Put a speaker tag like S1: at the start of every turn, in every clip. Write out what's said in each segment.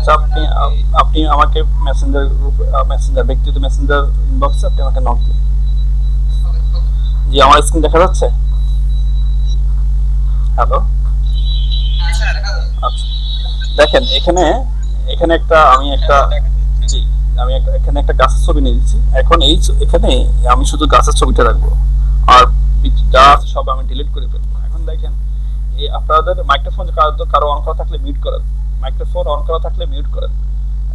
S1: আচ্ছা, আপনি আপনি আমাকে মেসেঞ্জার গ্রুপ, মেসেঞ্জার ব্যক্তিগত মেসেঞ্জার ইনবক্সে আপনি আমাকে নক দিন। জি, আমার স্ক্রিন দেখা যাচ্ছে? হ্যালো। আচ্ছা, দেখেন এখানে, এখানে একটা আমি একটা, জি, আমি এখানে একটা গাছের ছবি নিয়ে দিচ্ছি। এখন এখানে আমি শুধু গাছের ছবিটা রাখবো, আর গাছ সব আমি ডিলিট করে ফেলবো। এখন দেখেন এই আপনাদের মাইক্রোফোন কারো অন করা থাকলে মিউট করেন, মাইক্রোফোন অন করা থাকলে মিউট করেন।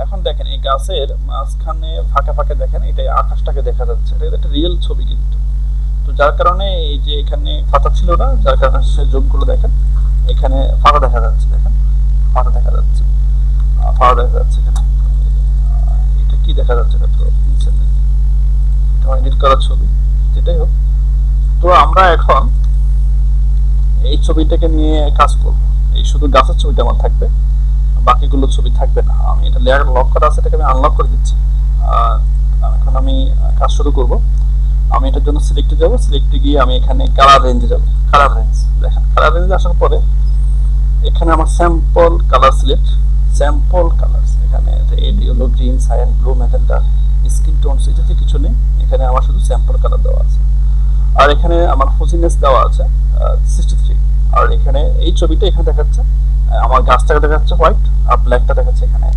S1: এখন দেখেন এই গাছের মাঝখানে ফাঁকে ফাঁকে দেখেন এটা আকাশটাকে দেখা যাচ্ছে, এটা একটা রিয়েল ছবি কিন্তু। তো যার কারণে এই যে এখানে ফাঁকা ছিল না, যার কারণে সে যোগগুলো দেখেন এখানে ফাঁকা দেখা যাচ্ছে, দেখেন ফাঁকা দেখা যাচ্ছে, ফাঁকা দেখা যাচ্ছে এখানে। এটা কি দেখা যাচ্ছে? এটা তো নিচে নেই, এটা এডিট করার ছবি, যেটাই হোক। তো আমরা এখন এই ছবিটাকে নিয়ে কাজ করব। এই শুধু গাছের ছবিটা আমার থাকবে, বাকিগুলো ছবি থাকবে না। আমি এটা লেয়ার লক করা আছে, এটাকে আমি আনলক করে দিচ্ছি। এখন আমি কাজ শুরু করব। আমি এটার জন্য সিলেক্টে যাব, সিলেক্টে গিয়ে আমি এখানে কালার রেঞ্জে যাব। কালার রেঞ্জ দেখেন, কালার রেঞ্জে আসার পরে এখানে আমার sample colour select, sample colours, এখানে red, yellow, green, cyan, blue, magenta, skin tones, এটাতে কিছু নেই। এখানে আমার শুধু স্যাম্পল কালার দেওয়া আছে। আর এখানে আমার ফুজিনেস দেওয়া আছে 63। আর এখানে এই ছবিটা এখানে দেখাচ্ছে, আমার গাছটাকে দেখাচ্ছে হোয়াইট, আর ব্ল্যাকটা দেখাচ্ছে এখানে,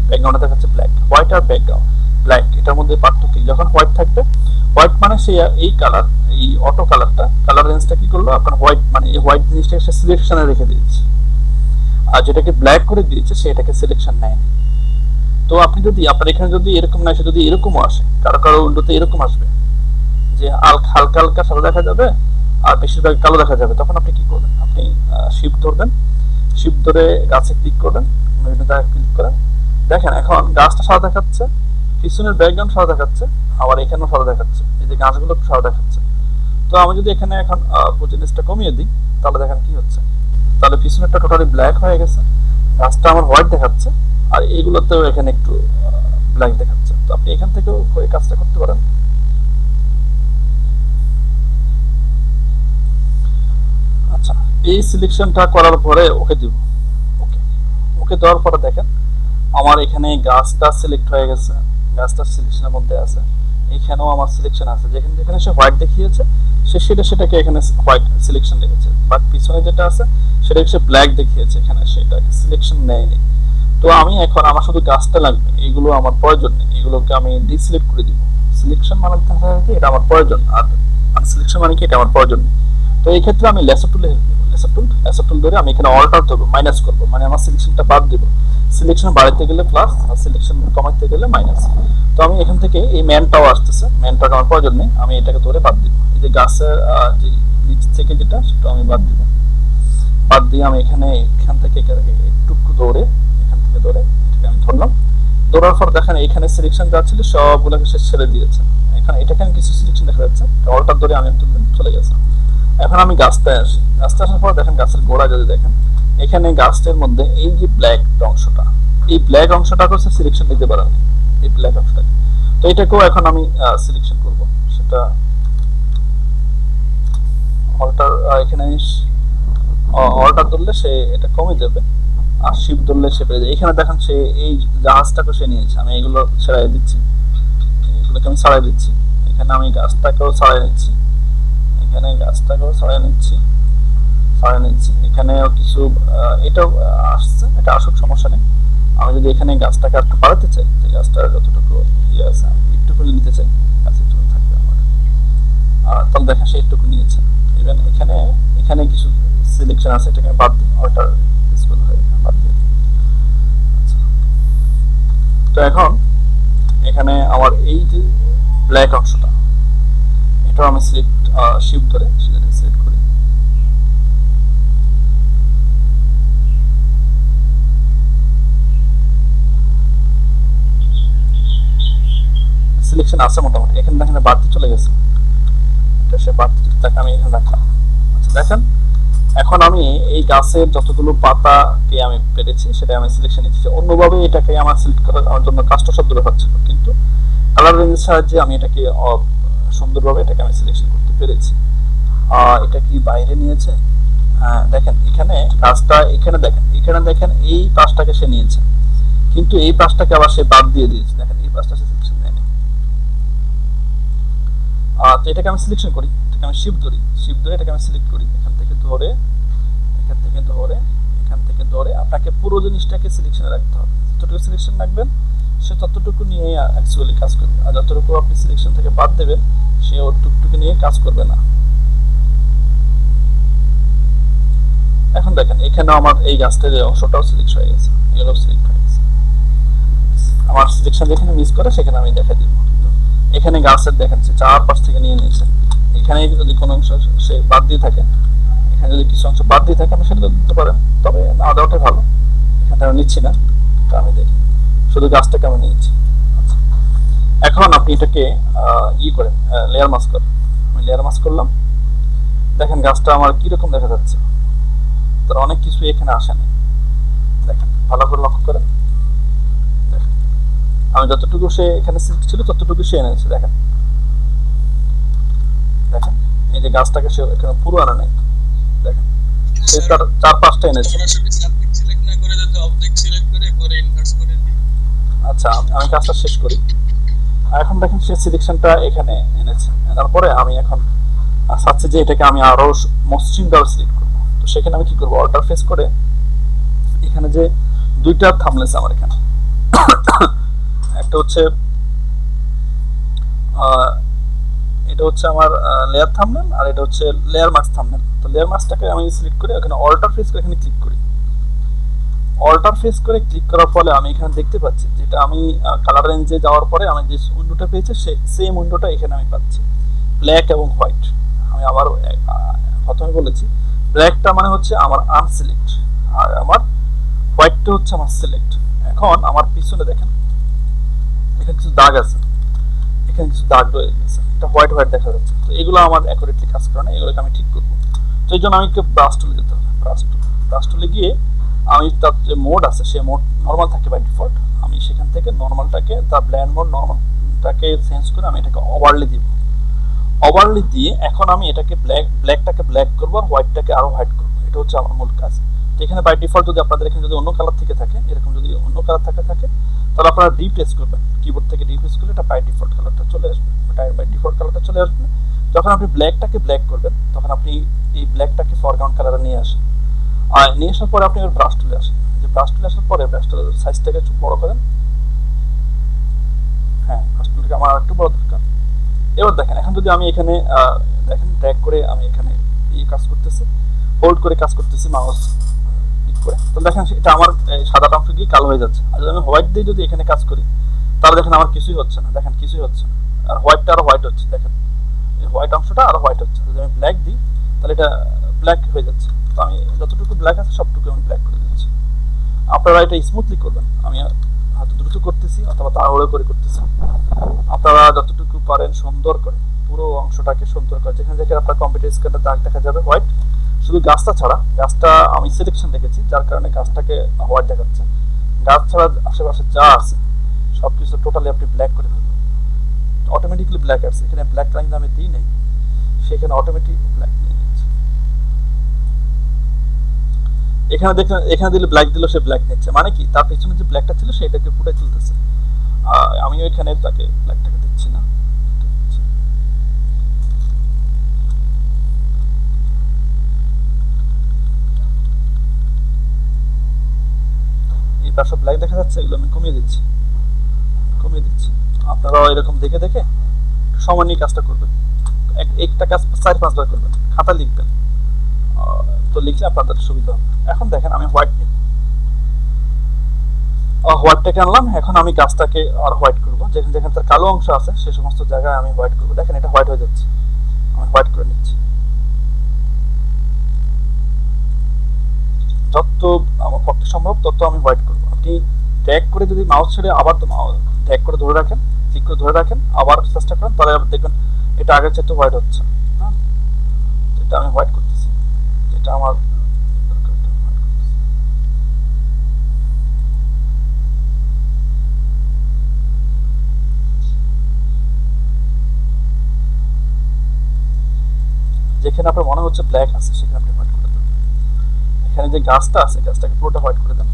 S1: ব্যাকগ্রাউন্ডে দেখাচ্ছে ব্ল্যাক। হোয়াইট আর ব্যাকগ্রাউন্ড ব্ল্যাক, এটার মধ্যে পার্থক্য কি? যখন হোয়াইট থাকবে, হোয়াইট মানে সেই এই কালার, এই অটো কালারটা, কালার রেঞ্জটা কি করলো আপনার হোয়াইট, মানে এই হোয়াইট জিনিসটাকে সে সিলেকশনে রেখে দিয়েছে। আর যেটাকে ব্ল্যাক করে দিয়েছে সেটাকে সিলেকশন নেয়নি। তো আপনি যদি আপনার এখানে যদি এরকম না আসে, যদি এরকমও আসে, কারো কারো উইন্ডোতে এরকম আসবে যে হালকা হালকা সাদা দেখা যাবে আর বেশিরভাগ কালো দেখা যাবে, তখন আপনি কি করবেন? আপনি শিফট ধরবেন, শিফট ধরে গাছে ক্লিক করবেন, বিভিন্ন জায়গায় ক্লিক করেন। দেখেন এখন গাছটা সাদা দেখাচ্ছে, পিছনের ব্যাকগ্রাউন্ড সাদা দেখাচ্ছে, আবার এখানেও সাদা দেখাচ্ছে, এই যে গাছগুলো সাদা দেখাচ্ছে। তো আমি যদি এখানে এখন ব্রাইটনেসটা কমিয়ে দিই, তাহলে দেখেন কি হচ্ছে, তাহলে পিছনেরটা টোটালি ব্ল্যাক হয়ে গেছে, গাছটা আমার হোয়াইট দেখাচ্ছে, আর এইগুলোতেও এখানে একটু ব্ল্যাক দেখাচ্ছে। তো আপনি এখান থেকেও এই কাজটা করতে পারেন। আচ্ছা, এই সিলেকশনটা করার পরে ওকে দিব। ওকে, ওকে দেওয়ার পরে দেখেন আমার এখানে গাছটা সিলেক্ট হয়ে গেছে, গাছটা সিলেকশনের মধ্যে আছে। এখানেও আমার সিলেকশন আছে, যেখানে যেখানে সে হোয়াইট দেখিয়েছে সে সেটাকে এখানে হোয়াইট সিলেকশন রেখেছে, বাট পিছনে যেটা আছে সেটাকে সে ব্ল্যাক দেখিয়েছে, এখানে সেটাকে সিলেকশন নেয়নি। তো আমি এখন আমার শুধু গাছটা লাগবে, এগুলো আমার প্রয়োজন নেই, এগুলোকে আমি ডিসিলেক্ট করে দিব। সিলেকশন মানে কি, এটা আমার প্রয়োজন, আর আনসিলেকশন মানে কি, এটা আমার প্রয়োজন নেই। তো এই ক্ষেত্রে আমি লেসার টুলে হেল্প নেব, লেসার টুল ধরে আমি এখানে অল্টার দেবো, মাইনাস করবো, মানে আমার সিলেকশনটা বাদ দিব। সিলেকশন বাড়াইতে গেলে প্লাস, আর সিলেকশন কমাইতে গেলে মাইনাস। তো আমি এখান থেকে এই ম্যানটাও আসতেছে, ম্যানটাকে আমার প্রয়োজন নেই, আমি এটাকে ধরে বাদ দিব। এই যে গাছের যে নিচ থেকে যেটা, সেটা আমি বাদ দিব। বাদ দিয়ে আমি এখান থেকে একটু ধরে, এখান থেকে ধরে এটাকে আমি ধরলাম। ধরার পর দেখেন এখানে সিলেকশন যা ছিল সবগুলোকে সে ছেড়ে দিয়েছে। এখন এটাকে কিছু সিলেকশন দেখা যাচ্ছে, অল্টার ধরে আমি চলে গেছে। এখন আমি গাছটায় আসি, গাছটা আসার পর দেখেন গাছের গোড়া যদি দেখেন, এখানে গাছটার মধ্যে এই যে ব্ল্যাক অংশটা, এই ব্ল্যাক অংশটা হচ্ছে সিলেকশন নিতে পারেন, এই ব্ল্যাক অংশটাকে। তো এটাকেও এখন আমি সিলেকশন করব, সেটা অল্টার, এখানে অল্টার ধরলে সে এটা কমে যাবে, আর শিপ ধরলে সে পেয়ে যাবে। এখানে দেখেন সে এই জাহাজটাকে সে নিয়েছে, আমি এগুলো ছেড়াই দিচ্ছি, এগুলোকে আমি ছাড়াই দিচ্ছি। এখানে আমি গাছটাকেও ছাড়াই নিচ্ছি, এখানে গাছটাকেও ছাড়াই নিচ্ছি, ছাড়াই নিচ্ছি। এখানেও কিছু এটাও আসছে, এটা আসুক, সমস্যা নেই। আমি যদি এখানে গাছটাকে একটু বাড়াতে চাই, যে গাছটার যতটুকু ইয়ে আছে আমি একটু করে নিতে চাই, গাছ একটু থাকবে আমার, তাহলে দেখেন সে একটু নিয়েছে। ইভেন এখানে এখানে কিছু সিলেকশন আছে, এটাকে বাদ দিই, অল্টার বাদ দিয়ে। আচ্ছা, তো এখন এখানে আমার এই যে ব্ল্যাক অংশটা, এটাও আমি সিলেক্ট শিফট ধরে সেটাকে সিলেক্ট করি। সিলেকশন আছে মোটামুটি, এখানে দেখেন বাড়তি চলে গেছে, এটা সে বাড়তি তাকে আমি এখানে রাখলাম। আচ্ছা দেখেন এখন আমি এই গাছের যতগুলো পাতাকে আমি পেরেছি সেটা আমি সিলেকশন নিচ্ছি। অন্যভাবে এটাকে আমার সিলেক্ট করার আমার জন্য কাজটা সব দূরে হচ্ছিল, কিন্তু কালার রেঞ্জের সাহায্যে আমি এটাকে সুন্দরভাবে এটাকে আমি সিলেকশন করতে পেরেছি। এটা কি বাইরে নিয়েছে? হ্যাঁ দেখেন এখানে কাজটা, এখানে দেখেন এই পাঁচটাকে সে নিয়েছে, কিন্তু এই পাঁচটাকে আবার সে বাদ দিয়ে দিয়েছে। দেখেন এই পাঁচটা সে সিলেকশন নেয়নি। তো এটাকে আমি সিলেকশন করি, এটাকে আমি শিফট ধরি, শিফট ধরে এটাকে আমি সিলেক্ট করি, এখান থেকে ধরে এখান থেকে ধরে এখান থেকে ধরে আপনাকে পুরো জিনিসটাকে সিলেকশনে রাখতে হবে। যতটুকু সিলেকশন রাখবেন সে ততটুকু নিয়ে অ্যাকচুয়ালি কাজ করবে, আর যতটুকু আপনি সিলেকশন থেকে বাদ দেবেন সে ওর টুকটুকু নিয়ে কাজ করবে না। এখন দেখেন এখানেও আমার এই গাছটার অংশটাও সিলেক্ট হয়ে গেছে, এগুলো সিলেক্ট হয়ে গেছে। আমার সিলেকশন যেখানে মিস করে সেখানে আমি দেখা দিব। এখানে গাছের দেখেন সে চারপাশ থেকে নিয়ে নিয়েছে, এখানে যদি কোনো অংশ সে বাদ দিয়ে থাকে, এখানে যদি কিছু অংশ বাদ দিয়ে থাকে আপনি সেটা দিতে পারেন, তবে না দেওয়াটাই ভালো। এখানে আমি নিচ্ছি না, তো আমি দেখি শুধু গাছটাকে আমি নিয়েছি। আচ্ছা, এখন আপনি এটাকে করেন, লেয়ার মাস্ক করেন। আমি লেয়ার মাস্ক করলাম, দেখেন গাছটা আমার কিরকম দেখা যাচ্ছে, তার অনেক কিছু এখানে আসে না। দেখেন ভালো করে লক্ষ্য করেন, দেখেন আমি যতটুকু সে এখানে ছিল ততটুকু সে এনেছে। দেখেন দেখেন এই যে গাছটাকে সে এখানে পুরো আনা নেই, দেখেন সে তার চার পাঁচটা এনেছে। আচ্ছা আমি কাজটা শেষ করি। এখন দেখেন সে সিলেকশনটা এখানে এনেছে, তারপরে আমি এখন চাচ্ছি যে এটাকে আমি আরো মসৃণ ভাবে সিলেক্ট করবো। তো সেখানে আমি কি করবো, অল্টার ফেস করে এখানে যে দুইটা থামলেস আমার এখানে, একটা হচ্ছে এটা হচ্ছে আমার লেয়ার থাম্বনেল, আর এটা হচ্ছে লেয়ার মাস্ক থাম্বনেল। তো লেয়ার মাস্কটাকে আমি সিলেক্ট করে এখানে অল্টার ফেস করে এখানে ক্লিক করি। অল্টার ফেস করে ক্লিক করার ফলে আমি এখানে দেখতে পাচ্ছি যেটা আমি কালার রেঞ্জে যাওয়ার পরে আমি যে উইন্ডোটা পেয়েছি সেম উইন্ডোটা এখানে আমি পাচ্ছি, ব্ল্যাক এবং হোয়াইট। আমি আবার প্রথমে বলেছি ব্ল্যাকটা মানে হচ্ছে আমার আনসিলেক্ট, আর আমার হোয়াইটটা হচ্ছে আমার সিলেক্ট। এখন আমার পিছনে দেখেন এখানে কিছু দাগ আছে, এখানে কিছু দাগ রয়ে গেছে, এটা হোয়াইট হোয়াইট দেখা যাচ্ছে। তো এগুলো আমার অ্যাকুরেটলি কাজ করে না, এগুলোকে আমি ঠিক করবো। তো এই জন্য আমি একটু ব্রাশ টুলে যেতে হবে, ব্রাশ টুলে গিয়ে আমি তার যে মোড আছে সে মোড নর্মাল থাকে বাই ডিফল্ট, আমি সেখান থেকে নর্মালটাকে তার ব্ল্যান্ড মোড নর্মালটাকে চেঞ্জ করে আমি এটাকে ওভারলি দিব। ওভারলি দিয়ে এখন আমি এটাকে ব্ল্যাকটাকে ব্ল্যাক করবো আর হোয়াইটটাকে আরো হোয়াইট করবো, এটা হচ্ছে আমার মূল কাজ। তো এখানে বাই ডিফল্ট যদি আপনাদের এখানে যদি অন্য কালার থেকে থাকে, এরকম যদি অন্য কালার থাকে তাহলে আপনারা রিপ্লেস করবেন, কিবোর্ড থেকে রিপ্লেস করলে এটা বাই ডিফল্ট কালারটা চলে আসবে, এটা বাই ডিফল্ট কালারটা চলে আসবে। যখন আপনি ব্ল্যাকটাকে ব্ল্যাক করবেন তখন আপনি এই ব্ল্যাকটাকে ফরগ্রাউন্ড কালারে নিয়ে আসেন, আর নিয়ে আসার পরে আপনি ব্রাশ টুলে আসেন। যে ব্রাশ টুলে আসার পরে ব্রাশ টুলের সাইজটাকে একটু বড় করেন, হ্যাঁ ব্রাশ টুলটাকে আমার একটু বড় দরকার। এবার দেখেন এখন যদি আমি এখানে দেখেন ড্র্যাগ করে আমি এখানে এই কাজ করতেছি, হোল্ড করে কাজ করতেছি মাউস ক্লিক করে, তো দেখেন এটা আমার সাদা অংশ গিয়ে কালো হয়ে যাচ্ছে। আর যদি আমি হোয়াইট দিয়ে যদি এখানে কাজ করি তাহলে দেখেন আমার কিছুই হচ্ছে না, দেখেন কিছুই হচ্ছে না, আর হোয়াইটটা আরো হোয়াইট হচ্ছে, দেখেন এই হোয়াইট অংশটা আরো হোয়াইট হচ্ছে। যদি আমি ব্ল্যাক দিই তাহলে এটা ব্ল্যাক হয়ে যাচ্ছে। তো আমি যতটুকু ব্ল্যাক আছে সবটুকু আমি ব্ল্যাক করে দিচ্ছি। আপনারা এটা স্মুথলি করবেন, আমি হয়তো দ্রুত করতেছি অথবা তাড়াহুড়ো করে করতেছি। আপনারা যতটুকু পারেন সুন্দর করে পুরো অংশটাকে সুন্দর করে, যেখানে যেখানে আপনার কম্পিউটার স্ক্রিনে দাগ দেখা যাবে হোয়াইট, শুধু গাছটা ছাড়া, গাছটা আমি সিলেকশন রেখেছি যার কারণে গাছটাকে হোয়াইট দেখাচ্ছে, গাছ ছাড়া আশেপাশে যা আছে সবকিছু টোটালি আপনি ব্ল্যাক করে ফেলবেন, অটোমেটিকলি ব্ল্যাক আসছে। এখানে ব্ল্যাক লাইন আমি দিই নেই, সেখানে অটোমেটিক ব্ল্যাক নিয়ে নিচ্ছে। এখানে দেখেন এখানে দিলে ব্ল্যাক দিল, সে ব্ল্যাক নিচ্ছে, মানে কি তার পিছনে যে ব্ল্যাকটা ছিল সেটাকে ফুটে তুলতেছে। আমি ওইখানে তাকে ব্ল্যাকটাকে দিচ্ছি না, এই পাশে ব্ল্যাক দেখা যাচ্ছে, এগুলো আমি কমিয়ে দিচ্ছি, কমিয়ে দিচ্ছি। আপনারাও এরকম দেখে দেখে সময় নিয়ে কাজটা করবেন, একটা কাজ 4-5 বার করবেন, খাতা লিখবেন, তো লিখলে আপনাদের সুবিধা হবে। এখন দেখেন আমি হোয়াইট নিব, হোয়াইটটাকে আনলাম, এখন আমি গাছটাকে আর হোয়াইট করবো, যেখানে যেখানে তার কালো অংশ আছে সে সমস্ত জায়গায় আমি হোয়াইট করবো। দেখেন এটা হোয়াইট হয়ে যাচ্ছে, আমি হোয়াইট করে নিচ্ছি। যত আমার পক্ষে সম্ভব তত আমি হোয়াইট করবো। আপনি ট্যাগ করে যদি মাউস ছেড়ে আবার ট্যাগ করে ধরে রাখেন, ক্লিক করে ধরে রাখেন, আবার চেষ্টা করেন, তাহলে দেখবেন এটা আগের চাইতে হোয়াইট হচ্ছে। হ্যাঁ, এটা আমি হোয়াইট করতেছি, এটা আমার যেখানে আপনার মনে হচ্ছে ব্ল্যাক আছে সেখানে আপনি হোয়াইট করে দেবেন। এখানে যে গাছটা আছে গাছটাকে পুরোটা হোয়াইট করে দেন,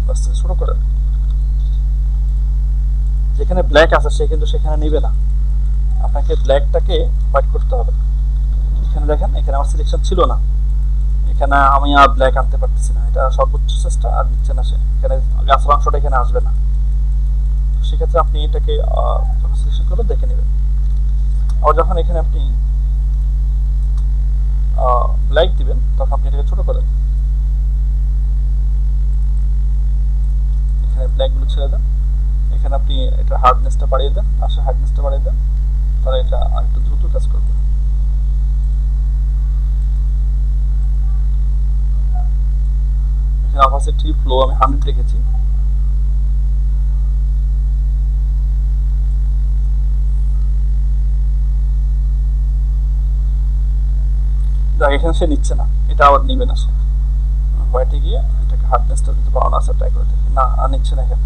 S1: বাস শুরু করেন। যেখানে ব্ল্যাক আছে সে কিন্তু সেখানে নিবে না, আপনাকে ব্ল্যাকটাকে হোয়াইট করতে হবে। এখানে দেখেন এখানে আমার সিলেকশন ছিল না, এখানে আমি আর ব্ল্যাক আনতে পারতেছি না, এটা সর্বোচ্চ চেষ্টা আর দিচ্ছে না সে, এখানে গাছের অংশটা এখানে আসবে না। সেক্ষেত্রে আপনি এটাকে যখন সিলেকশন করে দেখে নেবেন। আবার যখন এখানে আপনি ব্ল্যাক দিবেন তখন আপনি এটাকে ছোট করেন, এখানে ব্ল্যাকগুলো ছেড়ে দেন, এখানে আপনি এটা হার্ডনেসটা বাড়িয়ে দেন, আসলে হার্ডনেসটা বাড়িয়ে দেন, তাহলে এটা আরেকটু দ্রুত কাজ করবে। এখানে অপাসিটি ফ্লো আমি 100 রেখেছি। দেখ এখানে সে নিচ্ছে না, এটা আবার নিবে না সে, হোয়াইটে গিয়ে এটাকে হার্ডনেসটা যদি বাড়ানো আছে ট্রাই করে দেখি, না আর নিচ্ছে না এখানে।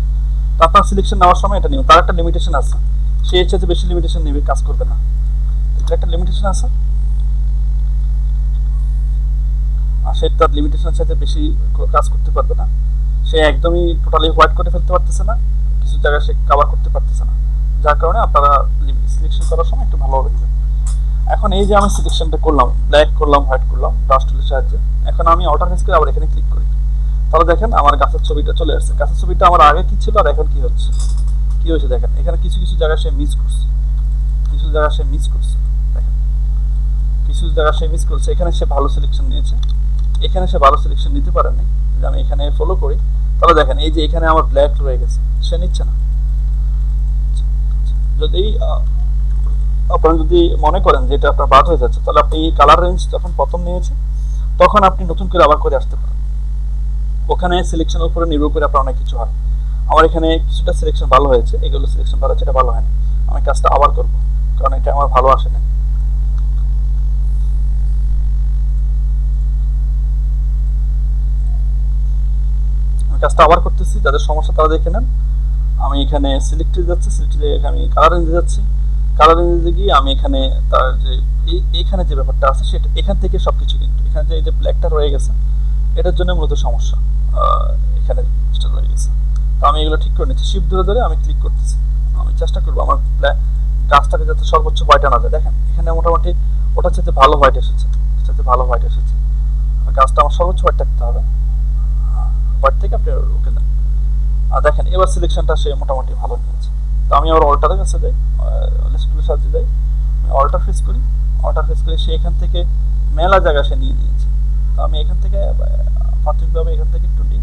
S1: তো আপনার সিলেকশন নেওয়ার সময় এটা নিন, তার একটা লিমিটেশন আছে, সে এর চাইতে বেশি লিমিটেশন নেবে কাজ করবে না, এটা একটা লিমিটেশন আছে। আর সে তার লিমিটেশনের সাথে বেশি কাজ করতে পারবে না, সে একদমই টোটালি হোয়াইট করে ফেলতে পারতেছে না, কিছু জায়গায় সে কভার করতে পারতেছে না, যার কারণে আপনারা সিলেকশন করার সময় একটু ভালোভাবে নেবেন। এখন এই যে আমি সিলেকশনটা করলাম, ব্ল্যাক করলাম, হোয়াইট করলাম ব্রাশ টুলের সাহায্যে, এখন আমি অল্টার ফেস করে আবার এখানে ক্লিক করি, তাহলে দেখেন আমার গাছের ছবিটা চলে আসছে। গাছের ছবিটা আমার আগে কি ছিল আর এখন কি হচ্ছে, কি হয়েছে দেখেন, এখানে কিছু কিছু জায়গায় সে মিস করছে, কিছু জায়গায় সে মিস করছে, দেখেন কিছু জায়গায় সে মিস করছে, এখানে সে ভালো সিলেকশন নিয়েছে, এখানে সে ভালো সিলেকশন নিতে পারে নাই। যদি আমি এখানে ফলো করি তাহলে দেখেন এই যে এখানে আমার ব্ল্যাক রয়ে গেছে, সে নিচ্ছে না। যদি আপনারা যদি মনে করেন যে এটা আপনার বাদ হয়ে যাচ্ছে, তাহলে আপনি কালার রেঞ্জ যখন প্রথম নিয়েছে তখন আপনি নতুন করে আবার করে আসতে পারেন, ওখানে সিলেকশনের উপরে নির্ভর করে আপনার অনেক কিছু হয়। আমার এখানে কিছুটা সিলেকশন ভালো হয়েছে, এগুলো সিলেকশন ভালো হচ্ছে, এটা ভালো হয়নি, আমি কাজটা আবার করব, কারণ এটা আমার ভালো আসে না। আমি কাজটা আবার করতেছি, যাদের সমস্যা তারা দেখে নেন। আমি এখানে সিলেক্টে যাচ্ছি, সিলেক্টে আমি কালার রেঞ্জে যাচ্ছি, কালার রেঞ্জে গিয়ে আমি এখানে তার যে এখানে যে ব্যাপারটা আছে সেটা এখান থেকে সবকিছু, কিন্তু এখানে যে এই যে ব্ল্যাকটা রয়ে গেছে এটার জন্য মূলত সমস্যা, এখানে রয়ে গেছে। তো আমি এগুলো ঠিক করে নিচ্ছি, শিফট ধরে ধরে আমি ক্লিক করতেছি, আমি চেষ্টা করবো আমার গাছটাকে যাতে সর্বোচ্চ হোয়াইট আনা যায়। দেখেন এখানে মোটামুটি ওটার চাইতে ভালো হোয়াইট এসেছে, চাইতে ভালো হোয়াইট এসেছে, গাছটা আমার সর্বোচ্চ হোয়াইট থাকতে হবে, হোয়াইট থেকে আপনি ওকে দেন। আর দেখেন এবার সিলেকশনটা সে মোটামুটি ভালো নিয়েছে। তো আমি আবার অল্টারের কাছে যাই, লিস্টগুলোর সাহায্যে যাই, অল্টার ফেস করি, অল্টার ফেস করে সে এখান থেকে মেলা জায়গা সে নিয়ে নিয়েছে। তো আমি এখান থেকে প্রাথমিকভাবে এখান থেকে একটু নিই,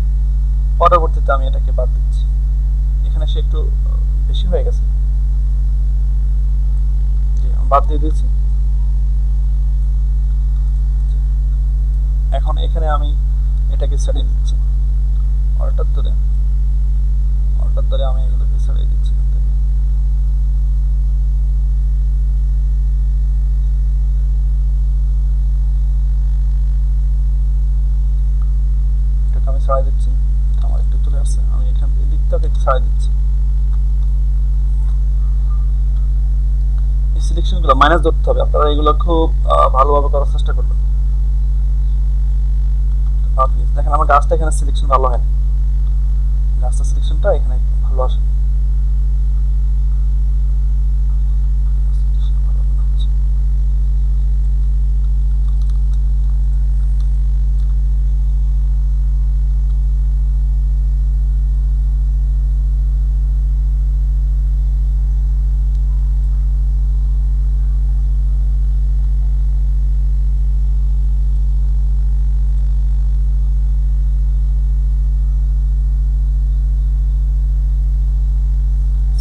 S1: পরবর্তীতে আমি এটাকে বাদ দিচ্ছি, এখানে সে একটু বেশি হয়ে গেছে, জি আমি বাদ দিয়ে দিয়েছি। এখন এখানে আমি এটাকে ছেড়ে দিচ্ছি, অল্টার ধরে অল্টার ধরে আমি এগুলোকে ছেড়ে দিচ্ছি। এটাকে আমি ছাড়াই দিচ্ছি, আমার একটু চলে আসছে, আমি এখান থেকে দিকটাকে একটু ছাড়াই দিচ্ছি। এই সিলেকশনগুলো মাইনাস ধরতে হবে, আপনারা এগুলো খুব ভালোভাবে করার চেষ্টা করবেন। দেখেন আমার গাছটা এখানে সিলেকশন ভালো হয়, গাছটা সিলেকশনটা এখানে ভালো আসে।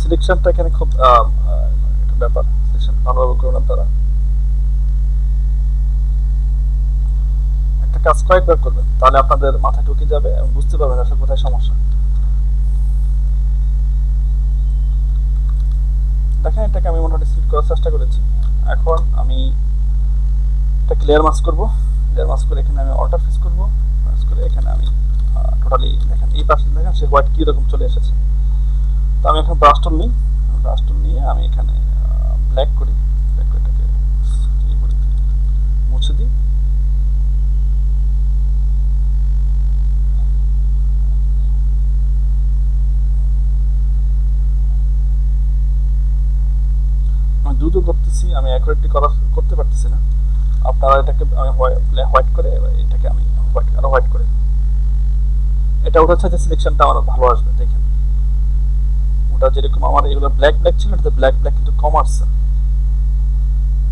S1: সিলেকশনটা এখানে খুব একটা ব্যাপার, সিলেকশন ভালোভাবে করুন আপনারা। একটা কাজ কয়েকবার করবেন, তাহলে আপনাদের মাথায় ঢুকে যাবে এবং বুঝতে পারবেন আসলে কোথায় সমস্যা। দেখেন এটাকে আমি মোটামুটি সিলেক্ট করার চেষ্টা করেছি। এখন আমি একটা ক্লিয়ার মাস্ক করবো, ক্লিয়ার মাস্ক করে এখানে আমি অল্টার ফেস করবো, ফেস করে এখানে আমি টোটালি দেখেন এই পাশে দেখেন সে হোয়াইট কীরকম চলে এসেছে। তো আমি এখন ব্রাশ টুল নিই, ব্রাশ টুল নিয়ে আমি এখানে ব্ল্যাক করি, ব্ল্যাক করে এটাকে মুছে দিই, করতেছি, আমি অ্যাকুরেটলি করতে পারতেছি না। আপনারা এটাকে আমি হোয়াইট করে এটাকে আমি আরো হোয়াইট করে, এটা ওটার সাথে সিলেকশনটা আমার ভালো আসবে। দেখেন ওটা যেরকম আমার এগুলো ব্ল্যাক ব্ল্যাক ছিল, এটাতে ব্ল্যাক ব্ল্যাক কিন্তু কম আসছে,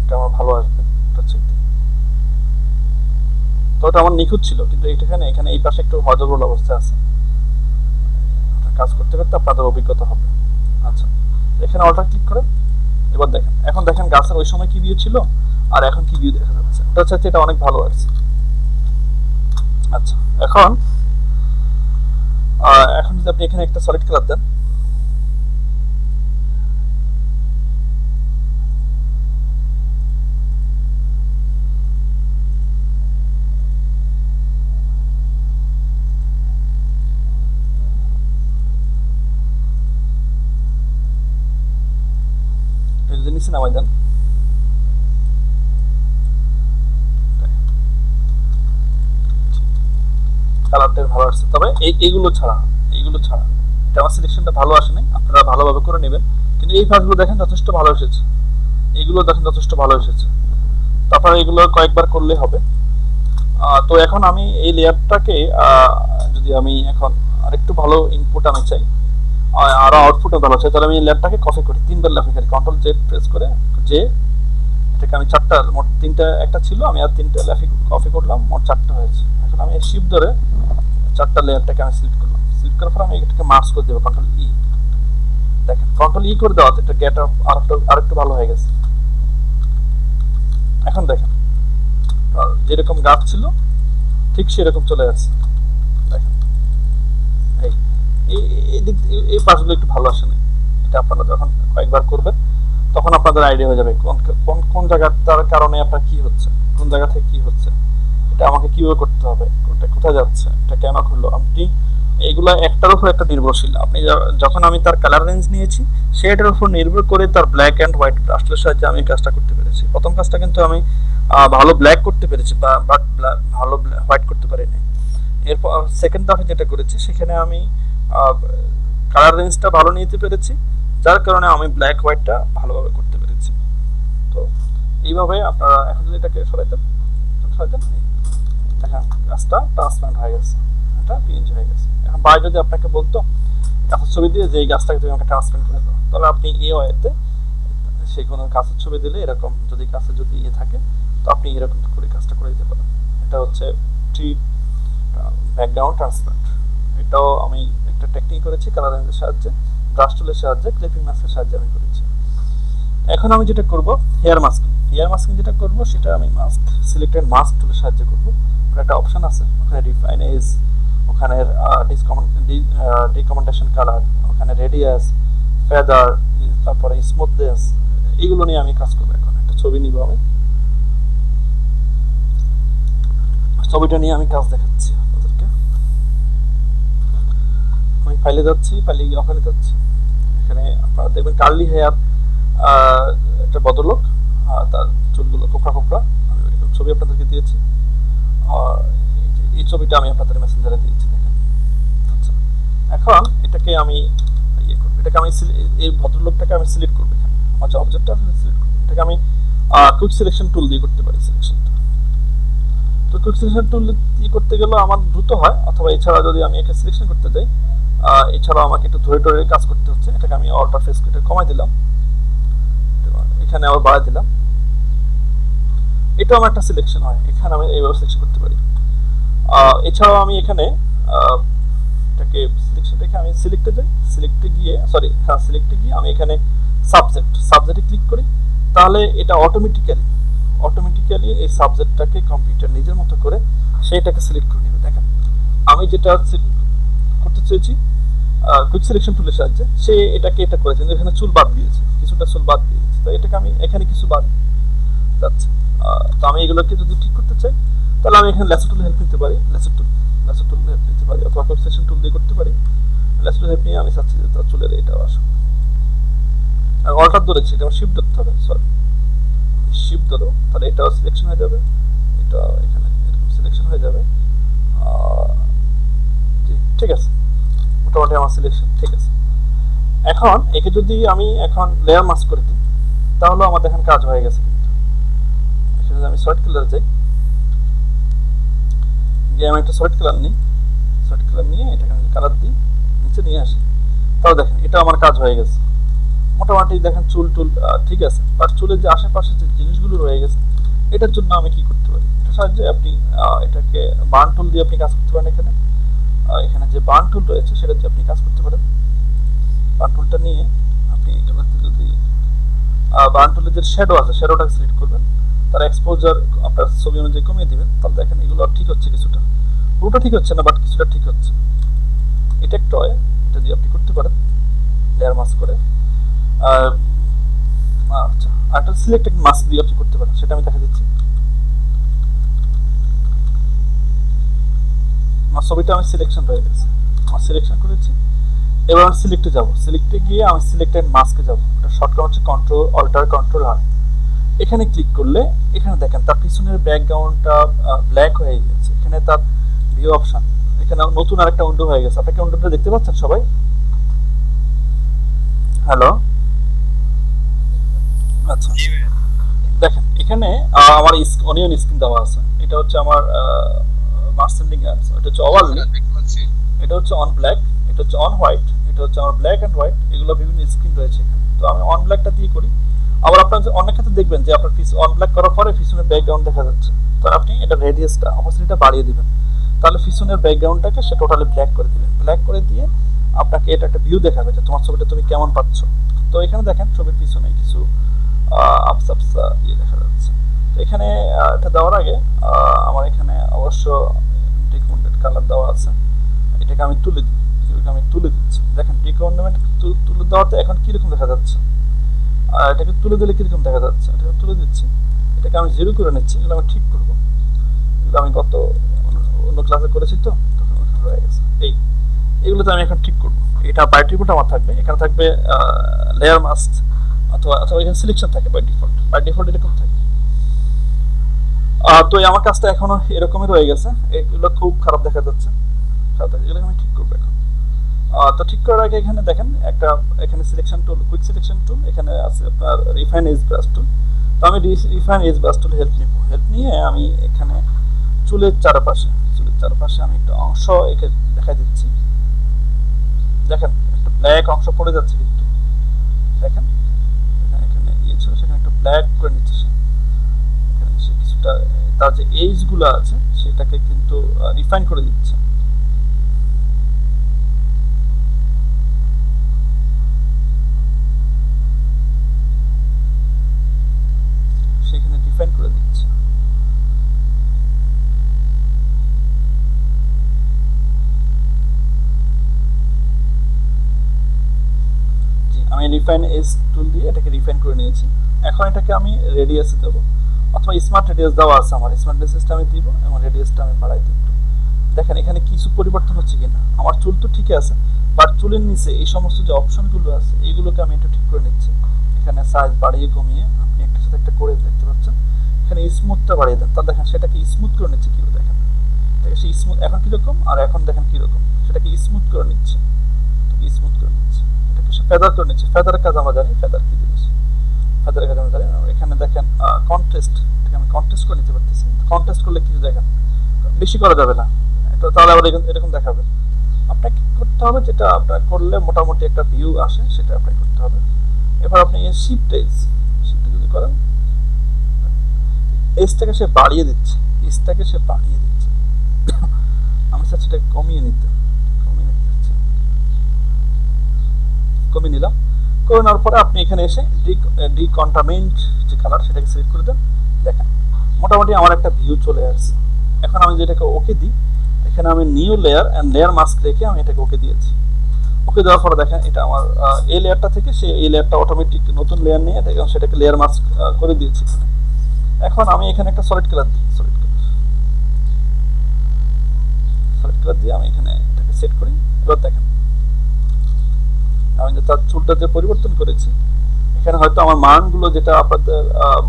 S1: এটা আমার ভালো আসবে। এটা হচ্ছে, তো ওটা আমার নিখুঁত ছিল, কিন্তু এখানে এখানে এই পাশে একটু হজবরল অবস্থা আছে। কাজ করতে করতে আপনাদের অভিজ্ঞতা হবে। আচ্ছা, এখানে অল্টার ক্লিক করেন। এবার দেখেন, এখন দেখেন গাছের ওই সময় কি ভিউ ছিল আর এখন কি ভিউ দেখা যাচ্ছে, ওটা হচ্ছে এটা অনেক ভালো আসছে। আচ্ছা, এখন এখন যদি আপনি এখানে একটা সলিড কালার দেন, যদি নিচে নামাই দেন, কালারটা ভালো আসছে। তবে এইগুলো ছাড়া, এইগুলো ছাড়া এটা আমার সিলেকশনটা ভালো আসে নাই, আপনারা ভালোভাবে করে নেবেন। কিন্তু এই ফার্স্টগুলো দেখেন যথেষ্ট ভালো এসেছে, এইগুলো দেখেন যথেষ্ট ভালো এসেছে। তারপরে এগুলো কয়েকবার করলে হবে। তো এখন আমি এই লেয়ারটাকে যদি আমি এখন আরেকটু ভালো ইনপুট আমি চাই, আরো আউটপুটও ভালো চাই, তাহলে আমি এই লেয়ারটাকে কপি করি, তিনবার লেখা করি, কন্ট্রোল জেড প্রেস করে, জে, এটাকে আমি চারটা, মোট তিনটা একটা ছিল, আমি আর তিনটা কপি করলাম, মোট চারটা হয়েছে। এখন আমি শিফট ধরে চারটা লেয়ারটাকে আমি সিলেক্ট করলাম, সিলেক্ট করার পর আমি এটাকে মার্জ করে দেবো, কন্ট্রোল ই। দেখেন কন্ট্রোল ই করে দেওয়াতে এটা গেট আরেকটু ভালো হয়ে গেছে। এখন দেখেন যেরকম গাছ ছিল ঠিক সেরকম চলে আসছে। দেখেন এই পাশগুলো একটু ভালো আসে না, এটা আপনারা যখন কয়েকবার করবেন তখন আপনাদের আইডিয়া হয়ে যাবে কোন কোন কোন জায়গাটার কারণে আপনার কি হচ্ছে, কোন জায়গা থেকে কি হচ্ছে, এটা আমাকে কিভাবে করতে হবে, কোনটা কোথায় যাচ্ছে, এটা কেন খুললো। আপনি এইগুলা একটার উপর একটা নির্ভরশীল। আপনি যখন আমি তার কালার রেঞ্জ নিয়েছি সেটার উপর নির্ভর করে তার ব্ল্যাক অ্যান্ড হোয়াইট ব্রাশের সাহায্যে আমি কাজটা করতে পেরেছি। প্রথম কাজটা কিন্তু আমি ভালো ব্ল্যাক করতে পেরেছি, বাট ভালো হোয়াইট করতে পারিনি। এরপর সেকেন্ড দফে যেটা করেছি সেখানে আমি কালার রেঞ্জটা ভালো নিতে পেরেছি, যার কারণে আমি ব্ল্যাক হোয়াইটটা ভালোভাবে করতে পেরেছি। তো এইভাবে আপনারা এখন যদি এটাকে সরাই দেন, দেখেন গাছটা ট্রান্সপারেন্ট হয়ে গেছে, এটা পিএনজি হয়ে গেছে। এখন বাইরে যদি আপনাকে বলতো গাছের ছবি দিয়ে যে এই গাছটাকে তুমি আমাকে ট্রান্সপারেন্ট করে দাও, তাহলে আপনি এই ওয়েতে সেই কোনো গাছের ছবি দিলে এরকম যদি গাছে যদি ইয়ে থাকে তো আপনি এরকম করে কাজটা করে দিতে পারেন। এটা হচ্ছে ট্রি ব্যাকগ্রাউন্ড ট্রান্সপারেন্ট। এটাও আমি একটা টেকনিক করেছি কালার রেঞ্জের সাহায্যে, ব্রাশ টুলের সাহায্যে, ক্লিপিং মাস্কের সাহায্যে আমি করেছি। এখন আমি যেটা করব হেয়ার মাস্কিং, হেয়ার মাস্কিং যেটা করব সেটা আমি মাস্ক সিলেক্টেড মাস্ক টুলের সাহায্যে করব। ওখানে একটা অপশন আছে, ওখানে রিফাইন এজ, ওখানে ডিকমেন্টেশন কালার, ওখানে রেডিয়াস, ফেদার, তারপরে স্মুথনেস, এইগুলো নিয়ে আমি কাজ করব। এখন একটা ছবি নিব, আমি ছবিটা নিয়ে আমি কাজ দেখাচ্ছি আপনাদেরকে। আমি ফাইলে যাচ্ছি, ফাইলে গিয়ে ওখানে যাচ্ছি, এখানে আপনারা দেখবেন কার্লি হেয়ার একটা ভদ্রলোক, তার চুলগুলো কোকড়া কোকড়া, আমি ওইরকম ছবি আপনাদেরকে দিয়েছি। আর এই ছবিটা আমি আপনাদের মেসেঞ্জারে দিয়েছি, দেখেন। আচ্ছা, এখন এটাকে আমি ইয়ে করব, এটাকে আমি এই ভদ্রলোকটাকে আমি সিলেক্ট করব, এখানে আমার যে অবজেক্টটা আছে সিলেক্ট করব, এটাকে আমি কুইক সিলেকশন টুল দিয়ে করতে পারি সিলেকশনটা। তো কুইক সিলেকশন টুল দিয়ে করতে গেলে আমার দ্রুত হয়, অথবা এছাড়া যদি আমি একটা সিলেকশন করতে যাই এছাড়াও আমাকে একটু ধরে ধরে কাজ করতে হচ্ছে। এটাকে আমি অল্টার ফেস কেটে কমাই দিলাম, এখানে আবার বাড়াই দিলাম, এটাও আমার একটা সিলেকশন হয়, এখানে আমি এইভাবে সিলেকশন করতে পারি। এছাড়াও আমি এখানে এটাকে সিলেকশন রেখে আমি সিলেক্টে যাই, সিলেক্টে গিয়ে সিলেক্টে গিয়ে আমি এখানে সাবজেক্টে ক্লিক করি, তাহলে এটা অটোমেটিক্যালি এই সাবজেক্টটাকে কম্পিউটার নিজের মতো করে সেইটাকে সিলেক্ট করে নেবে। দেখেন আমি যেটা করতে চেয়েছি কুইক সিলেকশন টুলের সাহায্যে সে এটাকে এটা করেছে, কিন্তু এখানে চুল বাদ দিয়েছে, কিছুটা চুল বাদ দিয়েছে, তো এটাকে আমি এখানে কিছু বাদ যাচ্ছে। তো আমি এগুলোকে যদি ঠিক করতে চাই তাহলে আমি এখানে লেসার টুল হেল্প নিতে পারি, লেসার টুল হেল্প নিতে পারি, অথবা কুইক সিলেকশন টুল দিয়ে করতে পারি। লেসার টুল হেল্প নিয়ে আমি চাচ্ছি যে তার চুলের এটাও আসে, আর অল্টার ধরেছি, এটা আমার শিফট ধরতে হবে, সরি শিফট ধরো, তাহলে এটাও সিলেকশন হয়ে যাবে, এটা এখানে এরকম সিলেকশন হয়ে যাবে। ঠিক আছে, মোটামুটি আমার সিলেকশন ঠিক আছে। এখন একে যদি আমি এখন লেয়ার মাস্ক করে দিই, তাহলে আমার দেখেন কাজ হয়ে গেছে। কিন্তু এখানে আমি সলিড কালার যাই, গিয়ে আমি একটা সলিড কালার নিই, সলিড কালার নিয়ে এটাকে আমি কালার দিই, নিচে নিয়ে আসি, তাও দেখেন এটা আমার কাজ হয়ে গেছে। মোটামুটি দেখেন চুল টুল ঠিক আছে, বাট চুলের যে আশেপাশে যে জিনিসগুলো রয়ে গেছে এটার জন্য আমি কি করতে পারি, এটার সাহায্যে আপনি এটাকে বার্ন টুল দিয়ে আপনি কাজ করতে পারেন। এখানে এখানে যে বার্ন টুল রয়েছে সেটা দিয়ে আপনি কাজ করতে পারেন। বার্ন টুলটা নিয়ে আপনি যদি বার্ন টুলের যে শ্যাডো আছে শ্যাডোটাকে সিলেক্ট করবেন, তার এক্সপোজার আপনার ছবি অনুযায়ী কমিয়ে দিবেন, তাহলে দেখেন এগুলো ঠিক হচ্ছে, কিছুটা পুরোটা ঠিক হচ্ছে না বাট কিছুটা ঠিক হচ্ছে। এটা একটা হয়, এটা দিয়ে আপনি করতে পারেন লেয়ার মাস্ক করে। আচ্ছা, একটা সিলেক্টেড মাস্ক দিয়ে আপনি করতে পারেন, সেটা আমি দেখা দিচ্ছি। আমার ছবিটা আমি সিলেকশন হয়ে গেছে, আমার সিলেকশন করেছি। এবার আমি সিলেক্টে যাব, সিলেক্টে গিয়ে আমি সিলেক্টেড মাস্কে যাব, এটা শর্টকাট হচ্ছে কন্ট্রোল অল্টার কন্ট্রোল আর। এখানে ক্লিক করলে এখানে দেখেন তার পিছনের ব্যাকগ্রাউন্ডটা ব্ল্যাক হয়ে গেছে, এখানে তার ভিউ অপশন, এখানে নতুন আরেকটা উইন্ডো হয়ে গেছে। আপনাকে উইন্ডোটা দেখতে পাচ্ছেন সবাই? হ্যালো, আচ্ছা দেখেন এখানে আমার অনিয়ন স্ক্রিন দেওয়া আছে, এটা হচ্ছে আমার মার্সেন্ডিং অ্যাপস, এটা হচ্ছে ওভাল, এটা হচ্ছে অন ব্ল্যাক, এটা হচ্ছে অন হোয়াইট, এটা হচ্ছে আমার ব্ল্যাক এন্ড হোয়াইট, এগুলো বিভিন্ন স্ক্রিন রয়েছে এখানে। তো আমি অন ব্ল্যাকটা দিয়ে করি। আবার আপনার অনেক ক্ষেত্রে দেখবেন যে আপনার অন ব্ল্যাক করার পরে পিছনের ব্যাকগ্রাউন্ড দেখা যাচ্ছে, তো আপনি এটা রেডিয়াসটা অপাসিটিটা বাড়িয়ে দিবেন, তাহলে পিছনের ব্যাকগ্রাউন্ডটাকে সে টোটালি ব্ল্যাক করে দিবেন। ব্ল্যাক করে দিয়ে আপনাকে এটা একটা ভিউ দেখাবে যে তোমার ছবিটা তুমি কেমন পাচ্ছ। তো এখানে দেখেন ছবির পিছনে কিছু আপস আপস ইয়ে দেখা যাচ্ছে। তো এখানে এটা দেওয়ার আগে আমার এখানে অবশ্য ডিকমেন্টেড কালার দেওয়া আছে, এটাকে আমি তুলে দিই, এটাকে আমি তুলে দিচ্ছি। দেখেন ডিকমেন্ট তুলে দেওয়াতে এখন কিরকম দেখা যাচ্ছে, আর এটাকে তুলে দিলে কিরকম দেখা যাচ্ছে, এটাকে তুলে দিচ্ছি, এটাকে আমি জিরো করে নিচ্ছি, এগুলো আমি ঠিক করবো, এগুলো আমি গত অন্য ক্লাসে করেছি তো তখন ওখানে রয়ে গেছে। এইগুলো তো আমি এখন ঠিক করবো। এটা বাই ডিফল্ট আমার থাকবে, এখানে থাকবে লেয়ার মাস্ক অথবা অথবা এখানে সিলেকশন থাকে বাই ডিফল্ট এরকম থাকে। তো আমার কাজটা এখনো এরকমই রয়ে গেছে, এগুলো খুব খারাপ দেখা যাচ্ছে, এগুলো আমি ঠিক করবো এখন। তো ঠিক করার আগে এখানে দেখেন একটা, এখানে selection tool, quick selection tool, এখানে আছে আপনার রিফাইন এজ ব্রাশ টুল। তো আমি refine edge brush tool help নিব, হেল্প নিয়ে আমি এখানে চুলের চারপাশে আমি একটা অংশ একে দেখা দিচ্ছি। দেখেন একটা ব্ল্যাক অংশ পড়ে যাচ্ছে, কিন্তু দেখেন এখানে ইয়ে ছিল সেখানে একটা ব্ল্যাক করে নিচ্ছে সে, এখানে সে কিছুটা তার যে এজ গুলো আছে সেটাকে কিন্তু রিফাইন করে দিচ্ছে। সেখানে ডিফাইন করে দিচ্ছে। আমি রিফাইন এজ টুল দিয়ে এটাকে রিফাইন করে নিয়েছি। এখন এটাকে আমি রেডিয়াসে দেবো, অথবা স্মার্ট রেডিয়াস দেওয়া আছে আমার, স্মার্ট রেডিয়াসটা আমি দিব এবং রেডিয়াসটা আমি বাড়াই দিব। দেখেন এখানে কিছু পরিবর্তন হচ্ছে কিনা, আমার চুল তো ঠিক আছে বাট চুলের নিচে এই সমস্ত যে অপশনগুলো আছে এইগুলোকে আমি একটু ঠিক করে নিচ্ছি। এখানে সাইজ বাড়িয়ে কমিয়ে আপনি একটার সাথে একটা করে দেখতে পাচ্ছেন। এখানে স্মুথটা বাড়িয়ে দেন, তাহলে দেখেন সেটাকে স্মুথ করে নিচ্ছে কিরকম, দেখেন দেখে সে স্মুথ এখন কিরকম, আর এখন দেখেন কিরকম, সেটাকে স্মুথ করে নিচ্ছে, স্মুথ করে নিচ্ছে। এটাকে সে ফেদার করে নিচ্ছে, ফেদারের কাজ আমরা জানি, ফেদার কি জিনিস, ফেদারের কাজ আমরা জানি। এখানে দেখেন কন্ট্রাস্ট, এটাকে আমি কন্ট্রাস্ট করে নিতে পারতেছি। কন্ট্রাস্ট করলে কিছু দেখেন বেশি করা যাবে না, এটা তাহলে আবার এরকম দেখাবে। আপনাকে করতে হবে যেটা আপনার করলে মোটামুটি একটা ভিউ আসে সেটা আপনাকে করতে হবে। এবার আপনি শিফট যদি করেন, এজটাকে সে বাড়িয়ে দিচ্ছে, এজটাকে সে বাড়িয়ে দিচ্ছে। আমি চাচ্ছি এটাকে কমিয়ে নিতে চাচ্ছি, কমিয়ে নিলাম। করে নেওয়ার পরে আপনি এখানে এসে ডিকন্টামিনেট যে কালার সেটাকে সিলেক্ট করে দেন। দেখেন মোটামুটি আমার একটা ভিউ চলে আসছে। এখন আমি যেটাকে ওকে দিই, এখানে আমি new layer and layer mask রেখে আমি এটাকে ওকে দিয়েছি। ওকে দেওয়ার পরে দেখেন এটা আমার এই লেয়ারটা থেকে সে এই লেয়ারটা অটোমেটিক নতুন লেয়ার নিয়ে সেটাকে লেয়ার মাস্ক করে দিয়েছি। এখন আমি এখানে একটা সলিড কালার দিই, সলিড কালার দিয়ে আমি এখানে এটাকে সেট করি। এবার দেখেন আমি যে তার চুলটা যে পরিবর্তন করেছি, এখানে হয়তো আমার মানগুলো যেটা আপনাদের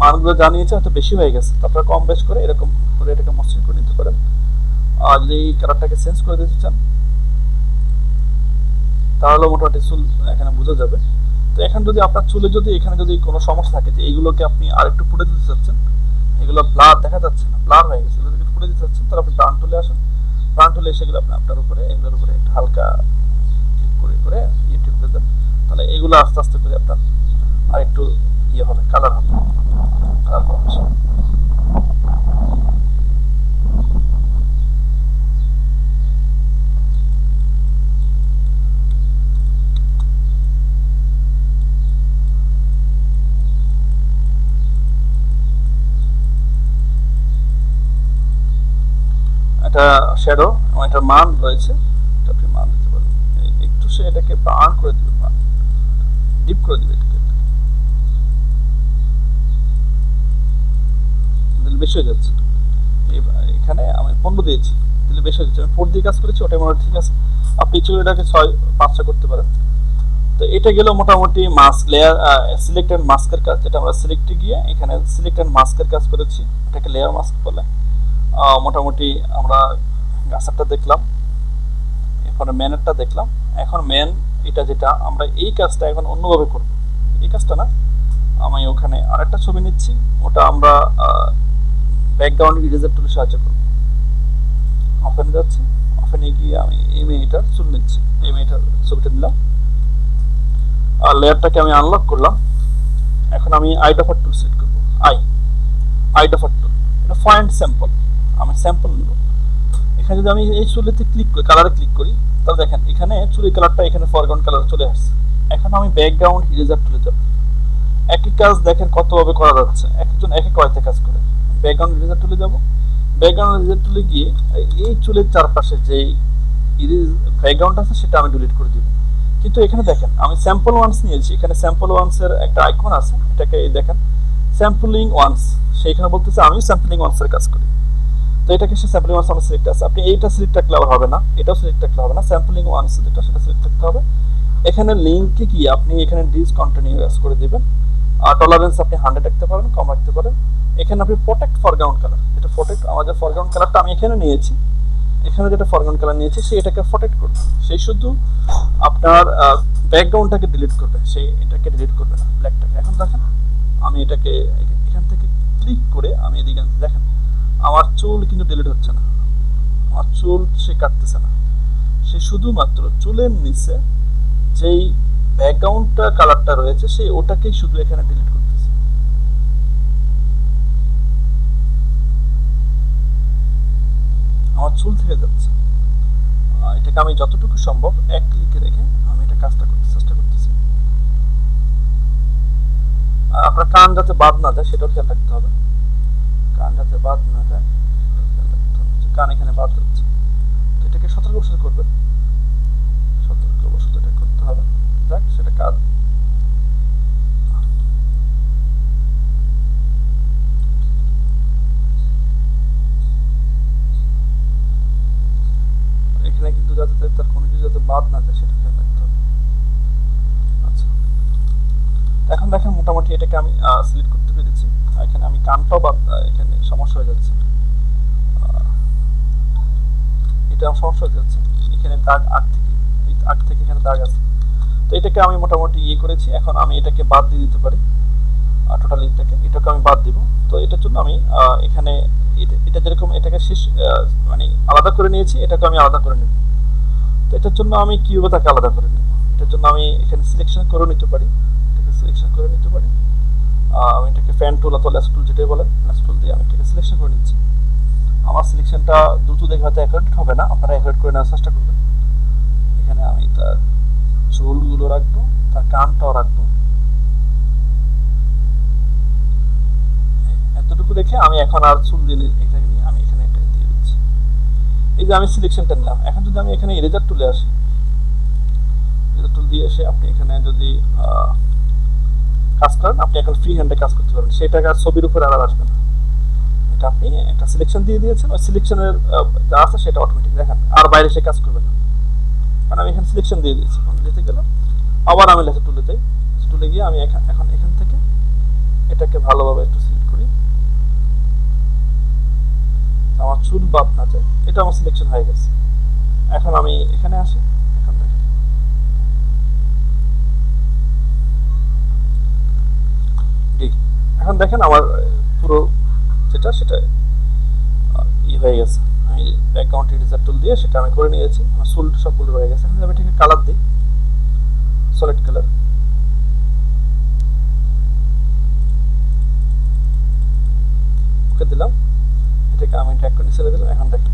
S1: মানগুলো জানিয়েছে হয়তো বেশি হয়ে গেছে, আপনারা কম বেশ করে এরকম করে এটাকে মসৃণ করে নিতে পারেন। আর যদি এই কালারটাকে চেঞ্জ করে দিতে চান তাহলে মোটামুটি চুল এখানে বোঝা যাবে। তো এখন যদি আপনার চুলে যদি এখানে যদি কোনো সমস্যা থাকে যে এইগুলোকে আপনি আরেকটু ফুটে দিতে চাচ্ছেন, এগুলো ব্লার দেখা যাচ্ছে না, ব্লার হয়ে গেছে, এগুলো যদি ফুটে দিতে চাচ্ছেন তাহলে আপনি প্রাণ তুলে আসুন, প্রাণ তুলে এসে এগুলো আপনি আপনার উপরে এগুলোর উপরে একটু হালকা ক্লিক করে করে ইউটিউব করে দেন, তাহলে এগুলো আস্তে আস্তে করে আপনার আর একটু ইয়ে হবে, কালার হবে, কালার কম্বিনেশন। এটা শ্যাডো এবং এটার মান রয়েছে, এটা আপনি মান দিতে পারেন, একটু সে এটাকে বার্ন করে দিবে, মান ডিপ করে দিবে, এটাকে দিলে বেশি হয়ে যাচ্ছে। এখানে আমি 15 দিয়েছি, দিলে বেশি হয়ে যাচ্ছে, আমি 4 দিয়ে কাজ করেছি, ওটাই মনে হয় ঠিক আছে। আপনি ইচ্ছে করে এটাকে 6-5টা করতে পারেন। তো এটা গেল মোটামুটি মাস্ক লেয়ার, সিলেক্ট এন্ড মাস্কের কাজ, যেটা আমরা সিলেক্টে গিয়ে এখানে সিলেক্ট এন্ড মাস্কের কাজ করেছি, এটাকে লেয়ার মাস্ক বলে। মোটামুটি আমরা গাছারটা দেখলাম, এরপরে ম্যানেরটা দেখলাম। এখন ম্যান এটা যেটা আমরা এই কাজটা এখন অন্যভাবে করব, এই কাজটা না, আমি ওখানে আরেকটা ছবি নিচ্ছি, ওটা আমরা ব্যাকগ্রাউন্ড ইরেজার টুলের সাহায্য করব। ওপেন যাচ্ছি, ওপেনে গিয়ে আমি এই মেয়েটার চুল নিচ্ছি, এই মেয়েটার ছবিটা দিলাম, আর লেয়ারটাকে আমি আনলক করলাম। এখন আমি আইডাফার টুল সিলেক্ট করব, আইডাফার টুল, এটা পয়েন্ট স্যাম্পল, আমি স্যাম্পল নেব। এখানে যদি আমি এই চুলেতে ক্লিক করি, কালারে ক্লিক করি, তাহলে দেখেন এখানে চুলের কালারটা এখানে ফরগ্রাউন্ড কালার চলে আসছে। এখন আমি ব্যাকগ্রাউন্ড ইরেজার টুলে যাব, একই কাজ দেখেন কতভাবে করা যাচ্ছে, একজন এক এক ওয়াইতে কাজ করে। ব্যাকগ্রাউন্ড ইরেজার টুলে যাব, ব্যাকগ্রাউন্ড ইরেজার টুলে গিয়ে এই চুলের চারপাশে যে ব্যাকগ্রাউন্ড আছে সেটা আমি ডিলিট করে দিব। কিন্তু এখানে দেখেন আমি স্যাম্পল ওয়ান্স নিয়েছি, এখানে স্যাম্পল ওয়ান্স এর একটা আইকন আছে, এটাকে এই দেখেন স্যাম্পলিং ওয়ান্স, সেইখানে বলতেছে আমি স্যাম্পলিং ওয়ান্স এর কাজ করি। তো এটাকে সে স্যাম্পলিং ওয়ান্স আমার সিলেক্ট আছে, আপনি এইটা সিলেক্ট রাখলে আবার হবে না, এটাও সিলেক্ট রাখলে হবে না, স্যাম্পলিং ওয়ান্স যেটা সেটা সিলেক্ট রাখতে হবে। এখানে লিংকে কি আপনি এখানে ডিসকন্টিনিউয়াস করে দিবেন, আর টলারেন্স আপনি 100 রাখতে পারেন, কম রাখতে পারেন। এখানে আপনি প্রোটেক্ট ফরগ্রাউন্ড কালার, যেটা প্রোটেক্ট আমাদের ফরগ্রাউন্ড কালারটা আমি এখানে নিয়েছি, এখানে যেটা ফরগ্রাউন্ড কালার নিয়েছি সে এটাকে প্রোটেক্ট করবে, সেই শুধু আপনার ব্যাকগ্রাউন্ডটাকে ডিলিট করবে, সে এটাকে ডিলিট করবে না ব্ল্যাকটাকে। এখন দেখেন আমি এটাকে এখান থেকে ক্লিক করে আমি এদিকে দেখেন আমার চুল কিন্তু ডিলিট হচ্ছে না, আমার চুল সে কাটতেছে না, সে শুধুমাত্র চুলের নিচে যেই ব্যাকগ্রাউন্ডটা কালারটা রয়েছে সেই ওটাকেই শুধু এখানে ডিলিট করতেছে। আমার চুল থেকে যাচ্ছে, এটাকে আমি যতটুকু সম্ভব এক ক্লিকে রেখে আমি এটা কাজটা করতে চেষ্টা করতেছি। আপনার কান যাতে বাদ না যায় সেটাও খেয়াল রাখতে হবে, কান যাতে বাদ না যায়, কান এখানে বাদ যাচ্ছে, তো এটাকে সতর্কবশত করবেন, সতর্কবশত এটা করতে হবে, যাক সেটা কাজ। এখানে কিন্তু যাতে তার কোনো কিছু যাতে বাদ না যায় সেটা খেয়াল রাখতে হবে। আচ্ছা এখন দেখেন মোটামুটি এটাকে আমি সিলেক্ট করতে পেরেছি, এখানে আমি কানটাও বাদ, এখানে সমস্যা হয়ে যাচ্ছে, এটা সমস্যা হয়ে যাচ্ছে, এখানে দাগ আগ থেকে এখানে দাগ আছে, তো এটাকে আমি মোটামুটি ইয়ে করেছি। এখন আমি এটাকে বাদ দিয়ে দিতে পারি, টোটালি এটাকে আমি বাদ দিব। তো এটার জন্য আমি এখানে এটা যেরকম এটাকে শেষ মানে আলাদা করে নিয়েছি, এটাকে আমি আলাদা করে নেব। তো এটার জন্য আমি কিভাবে তাকে আলাদা করে নেব, এটার জন্য আমি এখানে সিলেকশন করে নিতে পারি, এটাকে সিলেকশন করে নিতে পারি, আমি এটাকে ফ্যান টুল অথবা লেস টুল যেটাই বলেন, লেস টুল দিয়ে আমি এটাকে সিলেকশন করে নিচ্ছি। আমার সিলেকশনটা দ্রুত দেখে হয়তো অ্যাকুরেট হবে না, আপনারা অ্যাকুরেট করে নেওয়ার চেষ্টা করবেন। এখানে আমি তার চুলগুলো রাখবো, তার কানটাও রাখবো, এতটুকু রেখে আমি এখন আর চুল দিয়ে আমি এখানে এটা দিয়ে দিচ্ছি। এই যে আমি সিলেকশনটা নিলাম, এখন যদি আমি এখানে ইরেজার টুলে আসি, ইরেজার টুল দিয়ে এসে আপনি এখানে যদি কাজ করেন, আপনি এখন ফ্রি হ্যান্ডে কাজ করতে পারবেন, সেটা কাজ ছবির উপরে আর আসবে না। এটা আপনি একটা সিলেকশন দিয়ে দিয়েছেন, ওই সিলেকশনের যা আছে সেটা অটোমেটিক দেখেন আর বাইরে সে কাজ করবে না, কারণ আমি এখানে সিলেকশন দিয়ে দিয়েছি। দিতে গেলাম আবার আমি লেসে টুলে যাই, টুলে গিয়ে আমি এখন এখান থেকে এটাকে ভালোভাবে একটু সিলেক্ট করি, আমার চুল বাদ না যায়, এটা আমার সিলেকশন হয়ে গেছে। এখন আমি এখানে আসি, এখন দেখেন এখন দেখেন আমার পুরো যেটা সেটা হয়ে গেছে। আমি ব্যাকগ্রাউন্ড ইরেজার টুল দিয়ে সেটা আমি করে নিয়েছি, আমার চুল সবগুলো রয়ে গেছে। এখন আমি এটাকে কালার দিই, সলিড কালার। ওকে দিলাম, এটাকে আমি ট্র্যাক করে ছেড়ে দিলাম। এখন দেখেন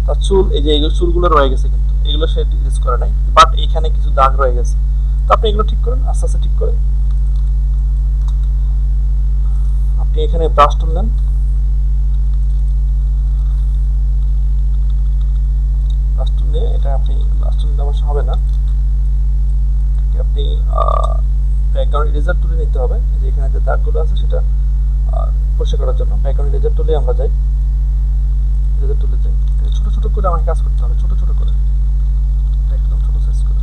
S1: তার চুল, এই যে এইগুলো চুলগুলো রয়ে গেছে, কিন্তু এগুলো সে ইউজ করে নাই, বাট এখানে কিছু দাগ রয়ে গেছে। তো আপনি এগুলো ঠিক করেন, আস্তে আস্তে ঠিক করে। আপনি এখানে ব্রাশ টুল নেন, ব্রাশ টুল নিয়ে এটা আপনি, ব্রাশ টুল নিতে অবশ্য হবে না, আপনি ব্যাকগ্রাউন্ড ইরেজার টুলে নিতে হবে। যে এখানে যে দাগগুলো আছে সেটা পরিষ্কার করার জন্য ব্যাকগ্রাউন্ড ইরেজার টুলে আমরা যাই, ইরেজার টুলে যাই। ছোট ছোট করে আমাকে কাজ করতে হবে, ছোট ছোট করে, একদম ছোট সাইজ করে।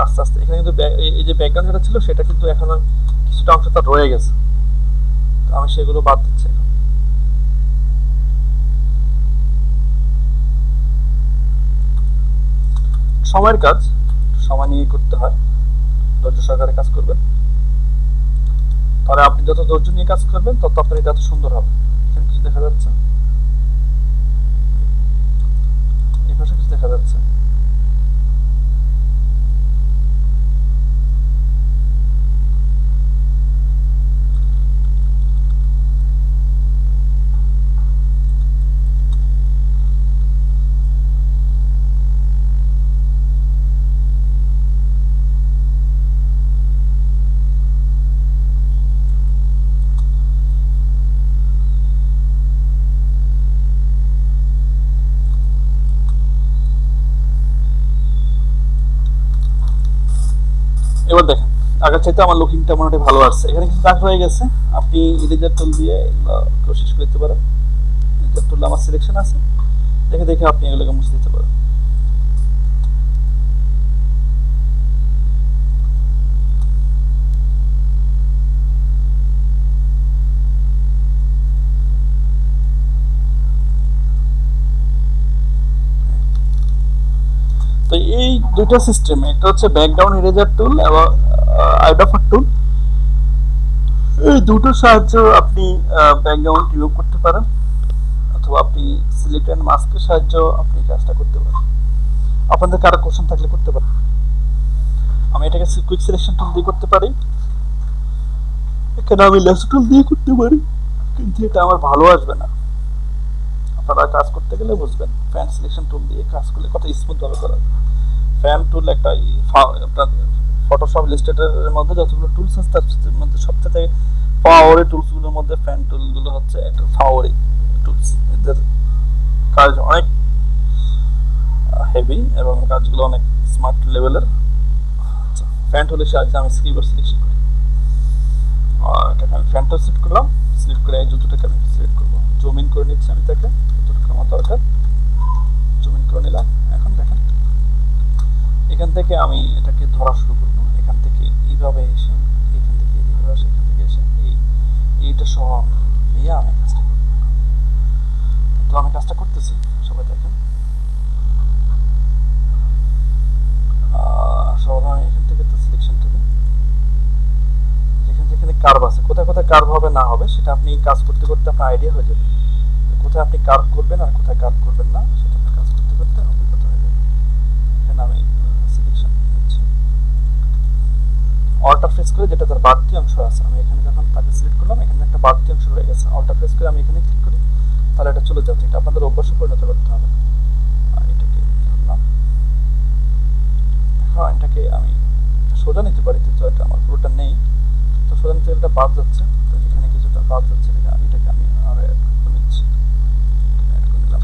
S1: আস্তে আস্তে এখানে কিন্তু এই যে ব্যাকগ্রাউন্ড যেটা ছিল সেটা কিন্তু এখনো কিছুটা অংশ তার রয়ে গেছে, তো আমি সেগুলো বাদ দিচ্ছি এখন। সময়ের কাজ, সময় নিয়ে করতে হয়, ধৈর্য সহকারে কাজ করবেন। তাহলে আপনি যত ধৈর্য নিয়ে কাজ করবেন তত আপনার এটা এত সুন্দর হবে। এখানে কিছু দেখা যাচ্ছে, এই পাশে কিছু দেখা যাচ্ছে। এবার দেখেন আগের চাইতে আমার লুকিংটা মোটামুটি ভালো আসছে। এখানে কিছু দাগ রয়ে গেছে, আপনি ইরেজার টুল দিয়ে কোশিশ করতে পারেন। ইরেজার টুল আমার সিলেকশন আছে, দেখে দেখে আপনি এগুলোকে মুছে দিতে পারেন। তো এই দুইটা সিস্টেম, একটা হচ্ছে ব্যাকগ্রাউন্ড ইরেজার টুল এবং আইডাফার টুল, এই দুটোর সাহায্য আপনি ব্যাকগ্রাউন্ড রিমুভ করতে পারেন, অথবা আপনি সিলেক্ট এন্ড মাস্কের সাহায্য আপনি কাজটা করতে পারেন। আপনাদের কারো কোশ্চেন থাকলে করতে পারেন। আমি এটাকে কুইক সিলেকশন টুল দিয়ে করতে পারি, এখানে আমি লেস টুল দিয়ে করতে পারি, কিন্তু এটা আমার ভালো আসবে না। আপনারা কাজ করতে গেলে বুঝবেন ফ্যান সিলেকশন টুল দিয়ে কাজ করলে কত স্মুথ ভাবে করা যায়। ফ্যান টুল একটা আপনার ফটোশপ ইলাস্ট্রেটরের মধ্যে যতগুলো টুলস আছে তার মধ্যে সবথেকে পাওয়ারি টুলস গুলোর মধ্যে ফ্যান টুল গুলো হচ্ছে একটা পাওয়ারি টুলস। এদের কাজ অনেক হেভি এবং কাজগুলো অনেক স্মার্ট লেভেলের। ফ্যান টুলের সাহায্যে আমি কিবোর্ড সিলেকশন করি, এটাকে আমি ফ্যান টুল সিলেক্ট করলাম, সিলেক্ট করে এই জুতোটাকে আমি সিলেক্ট করবো, জুম ইন করে নিচ্ছি আমি তাকে, যতটুকু আমার দরকার জুম ইন করে নিলাম। এখন দেখেন এখান থেকে আমি এটাকে ধরা শুরু করবো, এখান থেকে এইভাবে এসে, এখান থেকে এইভাবে আসে, এখান থেকে এসে এইটা সহ নিয়ে আমি কাজটা করবো। তো আমি কাজটা করতেছি, সবাই দেখেন। সবাই এখান থেকে তো সিলেকশন করবেন, যেখানে যেখানে কার্ভ আছে, কোথায় কোথায় কার্ভ হবে না হবে সেটা আপনি কাজ করতে করতে আপনার আইডিয়া হয়ে যাবে, কোথায় আপনি কার্ভ করবেন আর কোথায় কার্ভ করবেন না, সেটা আপনার কাজ করতে করতে অভিজ্ঞতা হয়ে যাবে। এখানে আমি সিলেকশন নিচ্ছি, অল্টার প্রেস করে যেটা তার বাড়তি অংশ আছে, আমি এখানে যখন তাকে সিলেক্ট করলাম এখানে একটা বাড়তি অংশ রয়ে গেছে, অল্টার প্রেস করে আমি এখানে ক্লিক করি, তাহলে এটা চলে যাচ্ছে। এটা আপনাদের অভ্যাসে পরিণত করতে হবে। আর এটাকে ধরলাম, এখন এটাকে আমি সোজা নিতে পারি, কিন্তু এটা আমার পুরোটা নেই, তো সোজা নিতে এটা বাদ যাচ্ছে, তো যেখানে কিছুটা বাদ যাচ্ছে এটাকে আমি আরো অ্যাড করে নিচ্ছি, অ্যাড করে নিলাম।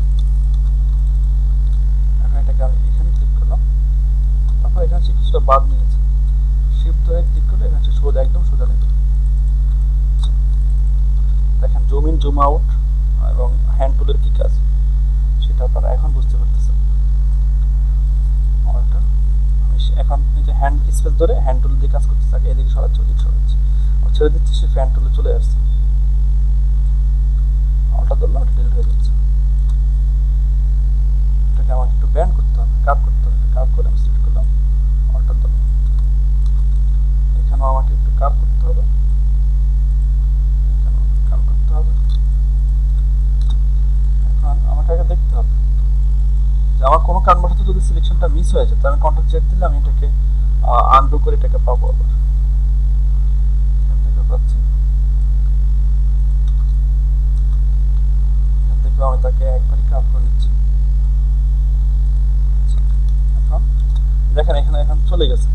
S1: এখন এটাকে আমি এখানে ক্লিক করলাম, তারপর এখানে কিছুটা বাদ নিয়েছে, শিফট ধরে ক্লিক করলে এখানে সোজা একদম সোজা নেবে। দেখেন জুম ইন জুম আউট এবং হ্যান্ড টুলের কি কাজ সেটা আপনারা এখন বুঝতে পারতেছেন। এখন এই যে হ্যান্ড স্পেস ধরে হ্যান্ড টুল দিয়ে কাজ করতে থাকে, এদিকে সরাচ্ছে ওদিকে সরাচ্ছে, ছেড়ে দিচ্ছি, সে ফ্যান টুলে চলে আসছে, আলটা ধরলাম এটা ডিলিট হয়ে যাচ্ছে। এটাকে আমাকে একটু ব্যান্ড করতে হবে, কাট করতে হবে, কাট করে আমি সিলেক্ট করলাম, আলটা ধরলাম, এখানেও আমাকে কোনো কারণবশত যদি সিলেকশনটা মিস হয়ে যায়, তো আমি কন্ট্রোল জেড দিলে আমি এটাকে আনডু করে এটাকে পাবো আবার। এখান থেকে পাচ্ছি, এখান থেকে আমি তাকে একবারই কাট করে নিচ্ছি। এখন দেখেন এখানে এখন চলে গেছে,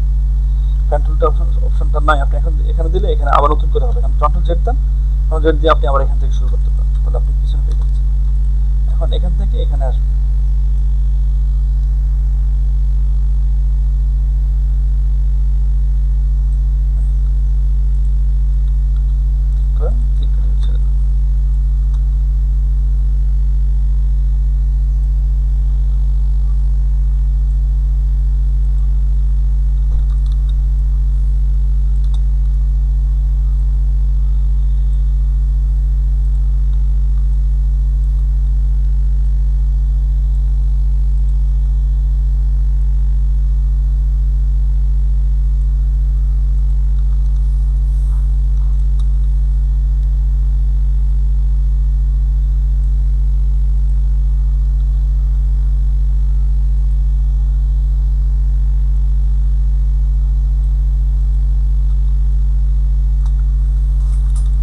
S1: কন্ট্রোলটা অপশনটা নাই, আপনি এখন এখানে দিলে এখানে আবার নতুন করে হবে। এখন কন্ট্রোল জেড দেন, কন্ট্রোল জেড দিয়ে আপনি আবার এখান থেকে শুরু করতে পারেন, তাহলে আপনি পিছনে পেয়ে যাচ্ছেন। এখন এখান থেকে এখানে আসবেন, ক্লিক করে ছেড়ে দেন।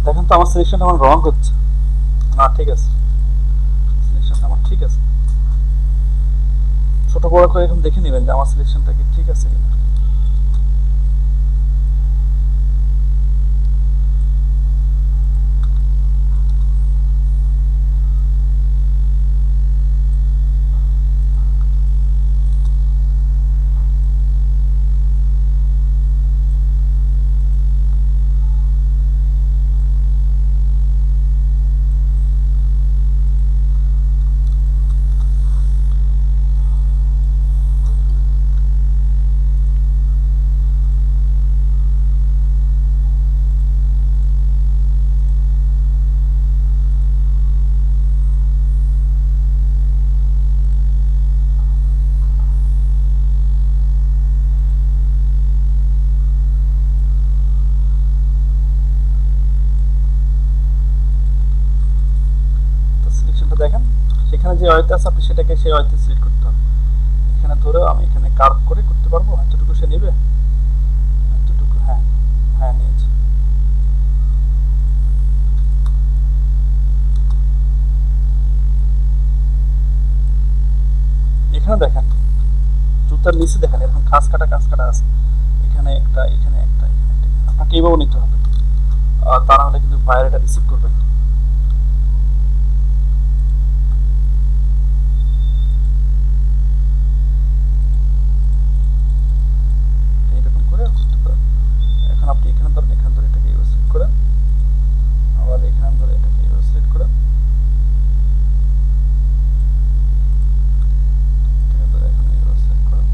S1: দেখেন তো আমার সিলেকশন আমার রং হচ্ছে না, ঠিক আছে, সিলেকশনটা আমার ঠিক আছে। ছোট বড় করে এখন দেখে নেবেন যে আমার সিলেকশনটা কি ঠিক আছে কিনা। সিলেকশনটা দেখেন, সেখানে যে অয়েতে আছে আপনি সেটাকে সেই অয়েতে সিলেক্ট করতে হবে। এখানে ধরেও আমি এখানে কার্ভ করে করতে পারবো, এতটুকু সে নেবে, এতটুকু, হ্যাঁ হ্যাঁ নিয়েছি। এখানে দেখেন জুতার নিচে দেখেন এরকম কাজ কাটা আছে, এখানে একটা, এখানে একটা, এখানে একটা, আপনাকে এইভাবে নিতে হবে, তা না হলে কিন্তু বাইরে এটা রিসিভ করবেন। এরকম করে করতে পারেন। এখন আপনি এখানে ধরেন, এখানে ধরে এটাকে ইউজ করেন, আবার এখানে ধরে এটাকে ইউজ করেন, এটাকে ধরে এখানে ইউজ করেন,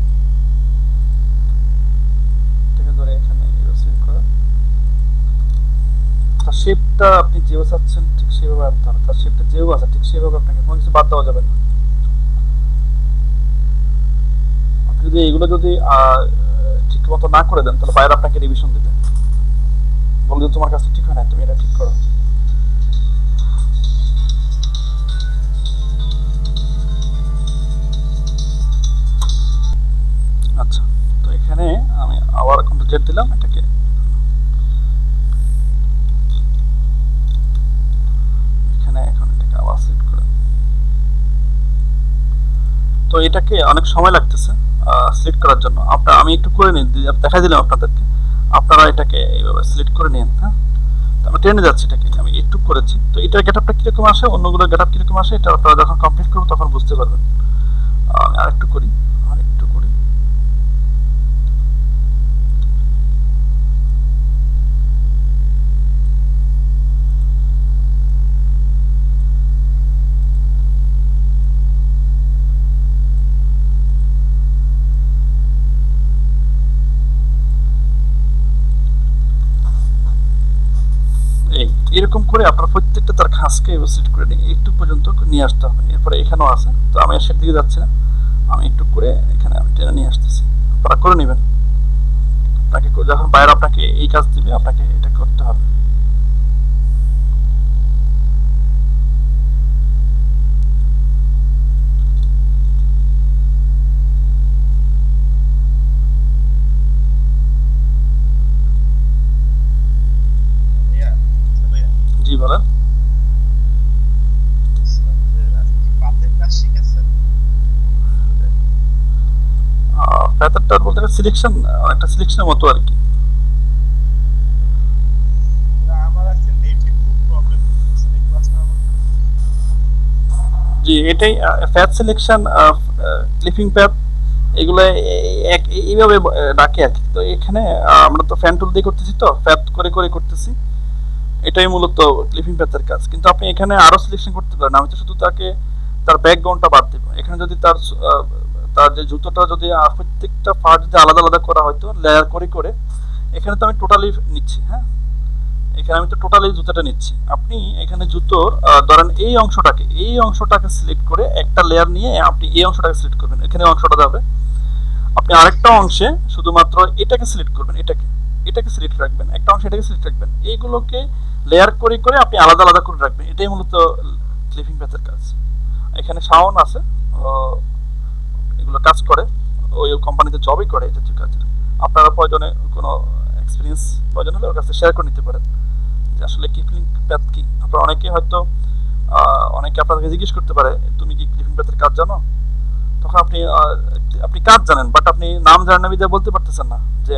S1: এটাকে ধরে এখানে ইউজ করেন। তার শেপটা আপনি যেভাবে চাচ্ছেন ঠিক সেভাবে আনতে হবে, তার শেপটা যেভাবে আছে ঠিক সেভাবে আপনাকে কোনো কিছু বাদ দেওয়া যাবে না। আপনি যদি এইগুলো যদি ঠিক মতো না করে দেন, তাহলে বাইরে আপনাকে রিভিশন দেবে, বলবে তোমার কাছে ঠিক হয় না, তুমি এটা ঠিক করো। আচ্ছা, তো এখানে আমি আবার কন্ট্রোল জেড দিলাম, এটাকে এখানে এখন এটাকে আবার সিলেক্ট করে, তো এটাকে অনেক সময় লাগতেছে সিলেক্ট করার জন্য। আপনার আমি একটু করে নিই, দেখাই দিলাম আপনাদেরকে, আপনারা এটাকে এইভাবে সিলেক্ট করে নিন। হ্যাঁ, আমি টেনে যাচ্ছি, এটাকে আমি একটু করেছি, তো এটার গেটআপটা কিরকম আসে, অন্যগুলোর গেটআপ কিরকম আসে, এটা আপনারা যখন কমপ্লিট করবো তখন বুঝতে পারবেন। আমি আরেকটু করি, আরেকটু করি, এই এরকম করে আপনার প্রত্যেকটা তার খাসকে সিলেক্ট করে নিয়ে একটু পর্যন্ত নিয়ে আসতে হবে। এরপরে এখানেও আছে, তো আমি আর সেদিকে যাচ্ছি না, আমি একটু করে এখানে আমি টেনে নিয়ে আসতেছি, আপনারা করে নেবেন। আপনাকে যখন বাইরে আপনাকে এই কাজ দিবে, আপনাকে এটা করতে হবে। ফেদারটা বলতে সিলেকশন, একটা সিলেকশনের মতো আর কি। জি, এটাই ফ্যাথ সিলেকশন, ক্লিপিং প্যাথ, এগুলো এইভাবে ডাকে আর কি। তো এখানে আমরা তো ফ্যান টুল দিয়ে করতেছি, তো ফ্যাথ করে করে করতেছি, এটাই মূলত ক্লিপিং প্যাথের কাজ। কিন্তু আপনি এখানে আরো সিলেকশন করতে পারেন। আমি তো শুধু তাকে তার ব্যাকগ্রাউন্ডটা বাদ দেবো। এখানে যদি তার যে জুতোটা যদি প্রত্যেকটা পার্ট যদি আলাদা আলাদা করা হয়তো লেয়ার করে করে, এখানে তো আমি টোটালি নিচ্ছি। হ্যাঁ, এখানে আমি তো টোটালি জুতোটা নিচ্ছি। আপনি এখানে জুতোর ধরেন এই অংশটাকে সিলেক্ট করে একটা লেয়ার নিয়ে আপনি এই অংশটাকে সিলেক্ট করবেন, এখানে অংশটা যাবে। আপনি আরেকটা অংশে শুধুমাত্র এটাকে সিলেক্ট করবেন, এটাকে সিলেক্ট রাখবেন, একটা অংশ এটাকে সিলেক্ট রাখবেন, এইগুলোকে লেয়ার করে করে আপনি আলাদা আলাদা করে রাখবেন। এটাই মূলত ক্লিপিং প্যাথের কাজ। এখানে শাওন আছে, এগুলো কাজ করে, ওই কোম্পানিতে জবই করে এই জাতীয় কাজ। আপনারা প্রয়োজনে কোনো এক্সপিরিয়েন্স প্রয়োজন হলে ওর কাছে শেয়ার করে নিতে পারেন যে আসলে ক্লিপিং প্যাথ কি। আপনারা অনেকে আপনাদেরকে জিজ্ঞেস করতে পারে তুমি কি ক্লিপিং প্যাথের কাজ জানো। তখন আপনি আপনি কাজ জানেন, বাট আপনি নাম জানেন না বিধায় বলতে পারতেছেন না যে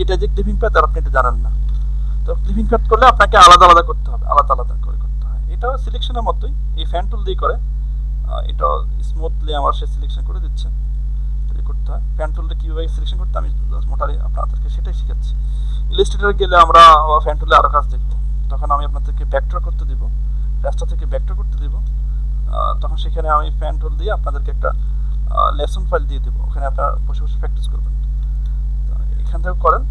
S1: এটা যে ক্লিপিং প্যাথ আর আপনি এটা জানেন না। তো ক্লিপিং প্যাথ করলে আপনাকে আলাদা আলাদা করতে হবে, আলাদা আলাদা করে করতে হয়। এটাও সিলেকশনের মতোই, এই ফ্যান টুল দিয়ে করে। এটা স্মুথলি আমার সে সিলেকশন করে দিচ্ছে, করতে হয়। ফ্যান টুলটা কীভাবে সিলেকশন করতে আমি মোটামুটি আপনাদেরকে সেটাই শিখাচ্ছি। ইলাস্ট্রেটরে গেলে আমরা ফ্যান টুলে আরও কাজ দেখব, তখন আমি আপনাদেরকে ভেক্টর করতে দিব, রাস্তা থেকে ভেক্টর করতে দিব। তখন সেখানে আমি ফ্যান টুল দিয়ে আপনাদেরকে একটা লেসন ফাইল দিয়ে দেবো, ওখানে আপনারা বসে বসে প্র্যাকটিস করবেন। এখান থেকে করেন।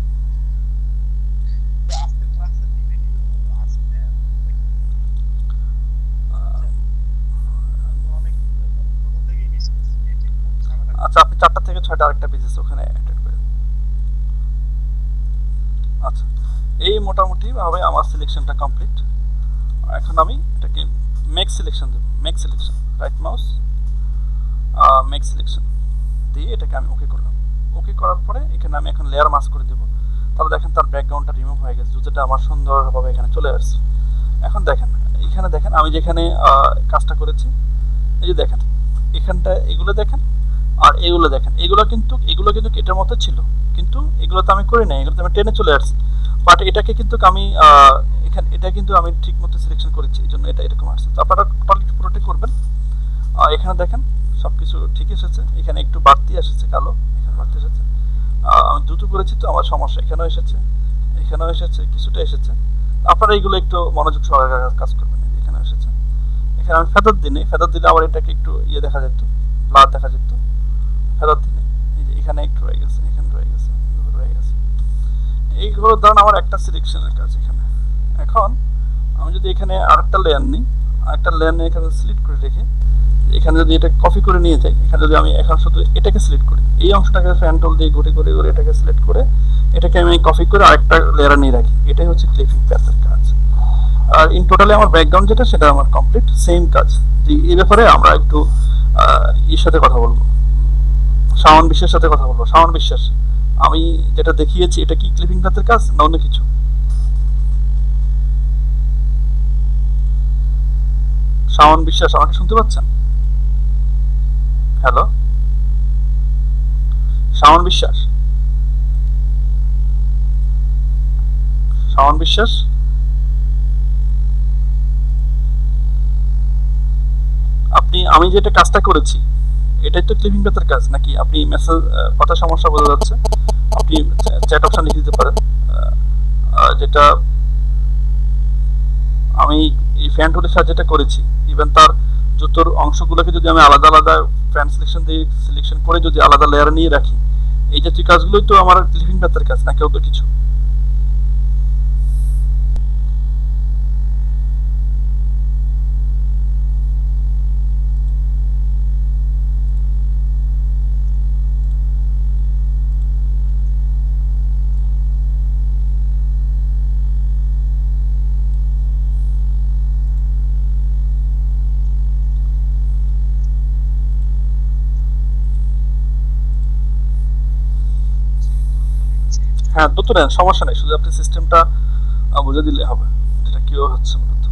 S1: আচ্ছা, আপনি 4টা থেকে 6টা আরেকটা পেজ আছে ওখানে অ্যাটেন্ড করেন। আচ্ছা, এই মোটামুটি ভাবে আমার সিলেকশনটা কমপ্লিট। এখন আমি এটাকে মেক সিলেকশন দেব, make selection, right mouse make selection দিয়ে এটাকে আমি ওকে করলাম। ওকে করার পরে এখানে আমি এখন লেয়ার মাস্ক করে দেবো। তাহলে দেখেন তার ব্যাকগ্রাউন্ডটা রিমুভ হয়ে গেছে, জুতোটা আমার সুন্দরভাবে এখানে চলে আসছে। এখন দেখেন, এখানে দেখেন আমি যেখানে কাজটা করেছি, এই যে দেখেন এখানটা, এগুলো দেখেন আর এগুলো দেখেন, এগুলো কিন্তু এটার মতো ছিল, কিন্তু এগুলো তো আমি করি নাই, এগুলো তো আমি টেনে চলে আসছি। বাট এটাকে কিন্তু আমি এটা কিন্তু আমি ঠিক মতো সিলেকশন করেছি, এই জন্য এটা এরকম আসছে। তো আপনারা পুরোটাই করবেন। এখানে দেখেন সব কিছু ঠিক এসেছে, এখানে একটু বাড়তি এসেছে, কালো এখানে বাড়তি এসেছে। আমি দ্রুত করেছি তো আমার সমস্যা, এখানেও এসেছে, এখানেও এসেছে, কিছুটা এসেছে। আপনারা এইগুলো একটু মনোযোগ সহকারে কাজ করবেন। এখানে এসেছে, এখানে আমি ফেদার দিই, ফেদার দিলে আবার এটাকে একটু ইয়ে দেখা যেত, ব্লার দেখা যেত। ফেদার দিই, এই যে এখানে একটু রয়ে গেছে, এখানে রয়ে গেছে, রয়ে গেছে। এইগুলো ধরুন আমার একটা সিলেকশনের কাজ এখানে। এখন আমি যদি এখানে আরেকটা লেয়ার নিই, আরেকটা লেয়ার নিয়ে এখানে সিলেক্ট করে রেখে এখানে যদি এটা কপি করে নিয়ে যাই, এখানে যদি আমি এখন শুধু এটাকে সিলেক্ট করি, এই অংশটাকে ফ্যান টুল দিয়ে ঘুরে ঘুরে ঘুরে এটাকে সিলেক্ট করে এটাকে আমি কপি করে আরেকটা লেয়ারে নিয়ে রাখি, এটাই হচ্ছে ক্লিপিং প্যাথের কাজ। আর ইন টোটালি আমার ব্যাকগ্রাউন্ড যেটা সেটা আমার কমপ্লিট সেম কাজ। এই ব্যাপারে আমরা একটু এর সাথে কথা বলবো, শাওন বিশ্বাসের সাথে কথা বলবো। শাওন বিশ্বাস, আমি যেটা দেখিয়েছি এটা কি ক্লিপিং প্যাথের কাজ না অন্য কিছু? শাওন বিশ্বাস, আমাকে শুনতে পাচ্ছেন? হ্যালো শাওন বিশ্বাস, শাওন বিশ্বাস, আমি যেটা কাজটা করেছি এটাই তো ক্লিপিং প্যাথের কাজ নাকি? আপনি মেসেজ কথা সমস্যা বোঝা যাচ্ছে, আপনি চ্যাট অপশন লিখে দিতে পারেন। যেটা আমি এই ফ্যান টুলের সাহায্যে যেটা করেছি, ইভেন তার জুতোর অংশগুলোকে যদি আমি আলাদা আলাদা ফ্যান সিলেকশন দিয়ে সিলেকশন করে যদি আলাদা লেয়ারে নিয়ে রাখি, এই জাতীয় কাজগুলোই তো আমার ক্লিপিং প্যাথের কাজ নাকি অন্য কিছু? হ্যাঁ, দ্রুত নেন, সমস্যা নেই, শুধু আপনি সিস্টেমটা বুঝে দিলে হবে যেটা কিভাবে হচ্ছে মূলত।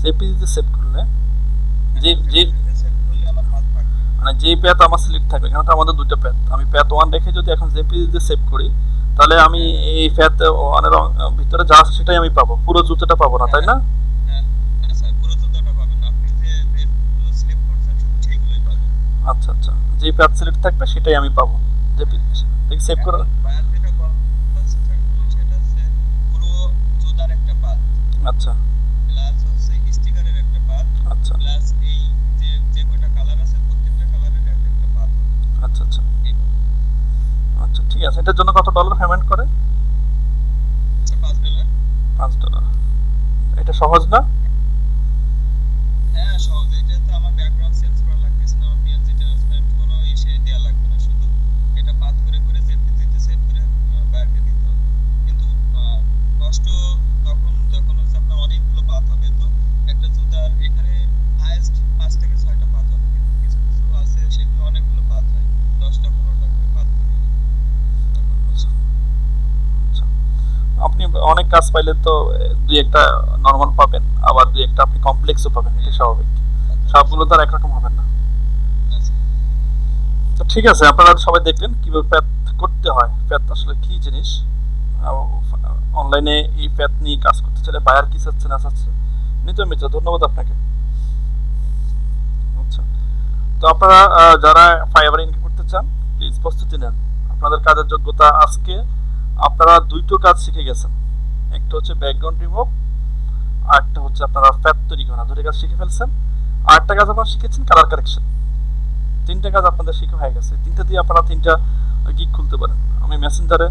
S1: জেপিজিতে সেভ করলে যে
S2: একটা
S1: যে
S2: জেপিজিতে সেভ করলে আমার পাথ থাকবে।
S1: মানে যে প্যাথ আমার সিলেক্ট থাকবে, এখানে তো আমাদের দুটো প্যাথ, আমি প্যাথ ওয়ান রেখে যদি এখন জেপিজিতে সেভ করি, তাহলে আমি
S2: হ্যাঁ হ্যাঁ
S1: এই প্যাথ ওয়ানের ভিতরে যা আছে সেটাই আমি পাবো, পুরো জুতোটা পাবো না,
S2: হ্যাঁ
S1: তাই
S2: হ্যাঁ
S1: না?
S2: হ্যাঁ হ্যাঁ স্যার, পুরো যুদ্ধটা পাবেন না, আপনি যে যেগুলো সিলেক্ট করছেন শুধু সেইগুলোই পাবেন।
S1: আচ্ছা আচ্ছা, যে প্যাথ সিলেক্ট থাকবে সেটাই আমি পাবো
S2: হ্যাঁ হ্যাঁ।
S1: জেপিজি থেকে সেভ করে।
S2: এখন বায়ার যেটা করছে ফ্যাক্টরি সেটা হচ্ছে পুরো জুতার একটা পাত,
S1: আচ্ছা
S2: প্লাস হচ্ছে স্টিকারের একটা পাত,
S1: আচ্ছা
S2: প্লাস এই যে যে কয়টা কালার আছে প্রত্যেকটা কালারের একটা একটা পাত হবে।
S1: আচ্ছা আচ্ছা
S2: এইভাবে
S1: আচ্ছা, ঠিক আছে। এটার জন্য কত ডলার পেমেন্ট করে?
S2: আচ্ছা $5।
S1: $5। এটা সহজ না?
S2: হ্যাঁ সহজ, এটা তো আমার ব্যাকগ্রাউন্ড চেঞ্জ করা লাগতেছে না, আমার পিএনজি ট্রান্সপারেন্ট কোনো ইসে দেওয়া লাগবে না, শুধু এটা পাথ করে করে জেপিজিতে সেভ করে বাইরে দিতে হবে। কিন্তু কষ্ট তখন যখন হচ্ছে আপনার অনেকগুলো পাথ হবে, তো একটা জুতার এখানে হাইয়েস্ট 5 থেকে 6টা পাথ হবে, কিন্তু কিছু কিছু আছে সেগুলো অনেকগুলো পাথ হয়, 10টা 15টা করে পাথ করে তখন
S1: আচ্ছা
S2: কষ্ট।
S1: আচ্ছা। আপনি অনেক কাজ পাইলে তো দুই একটা নর্মাল পাবেন, আবার দুই একটা আপনি কমপ্লেক্সও পাবেন, এটা
S2: হ্যাঁ
S1: স্বাভাবিক।
S2: আচ্ছা আচ্ছা
S1: সবগুলো তো আর একরকম হবে না।
S2: আচ্ছা।
S1: তো ঠিক আছে, আপনারা সবাই দেখলেন কিভাবে প্যাথ করতে হয়, প্যাথ আসলে কি জিনিস। অনলাইনে এই প্যাথ নিয়ে কাজ করতে চাইলে বায়ার কি চাচ্ছে না চাচ্ছে, নিশ্চয় মিত্র, ধন্যবাদ আপনাকে। আচ্ছা, তো আপনারা যারা ফাইবার ইনকাম করতে চান, প্লিজ প্রস্তুতি নেন। আপনাদের কাজের যোগ্যতা আজকে আপনারা দুইটো কাজ শিখে গেছেন, একটা হচ্ছে ব্যাকগ্রাউন্ড রিমুভ, আর একটা হচ্ছে আপনারা প্যাথ তৈরি করা, দুটো কাজ শিখে ফেলছেন। আর একটা কাজ আপনারা শিখেছেন কালার কারেকশন। তিনটা কাজ আপনাদের শিখা হয়ে গেছে, তিনটা দিয়ে আপনারা তিনটা গিগ খুলতে পারেন। আমি মেসেঞ্জারে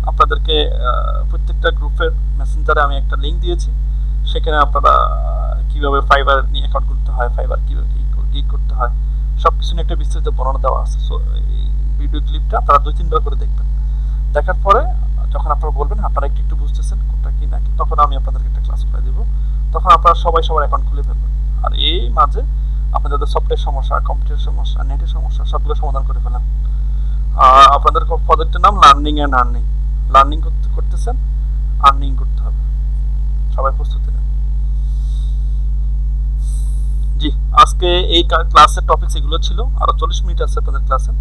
S1: আপনাদেরকে প্রত্যেকটা গ্রুপের মেসেঞ্জারে আমি একটা লিঙ্ক দিয়েছি, সেখানে আপনারা কিভাবে ফাইবার নিয়ে অ্যাকাউন্ট করতে হয়, ফাইবার কিভাবে গিগ করতে হয়, সব কিছু নিয়ে একটা বিস্তারিত বর্ণনা দেওয়া আছে। সো এই ভিডিও ক্লিপটা আপনারা 2-3 বার করে দেখবেন। দেখার পরে যখন আপনারা বলবেন আপনারা একটু একটু বুঝতেছেন কোনটা কি না কি, তখন আমি আপনাদেরকে একটা ক্লাস করে দেবো, তখন আপনারা সবাই সবার অ্যাকাউন্ট খুলে ফেলবেন। আর এই মাঝে আপনাদের সফটওয়্যার সমস্যা, কম্পিউটার সমস্যা, নেটের সমস্যা সবগুলো সমাধান করে ফেলেন। আপনাদের প্রজেক্টের নাম লার্নিং অ্যান্ড আর্নিং। লার্নিং করতেছেন, আর্নিং করতে হবে। সবাই প্রস্তুতি নেন। জি, আজকে এই ক্লাসের টপিকস এগুলো ছিল, আরো 40 মিনিট আছে আপনাদের ক্লাসে।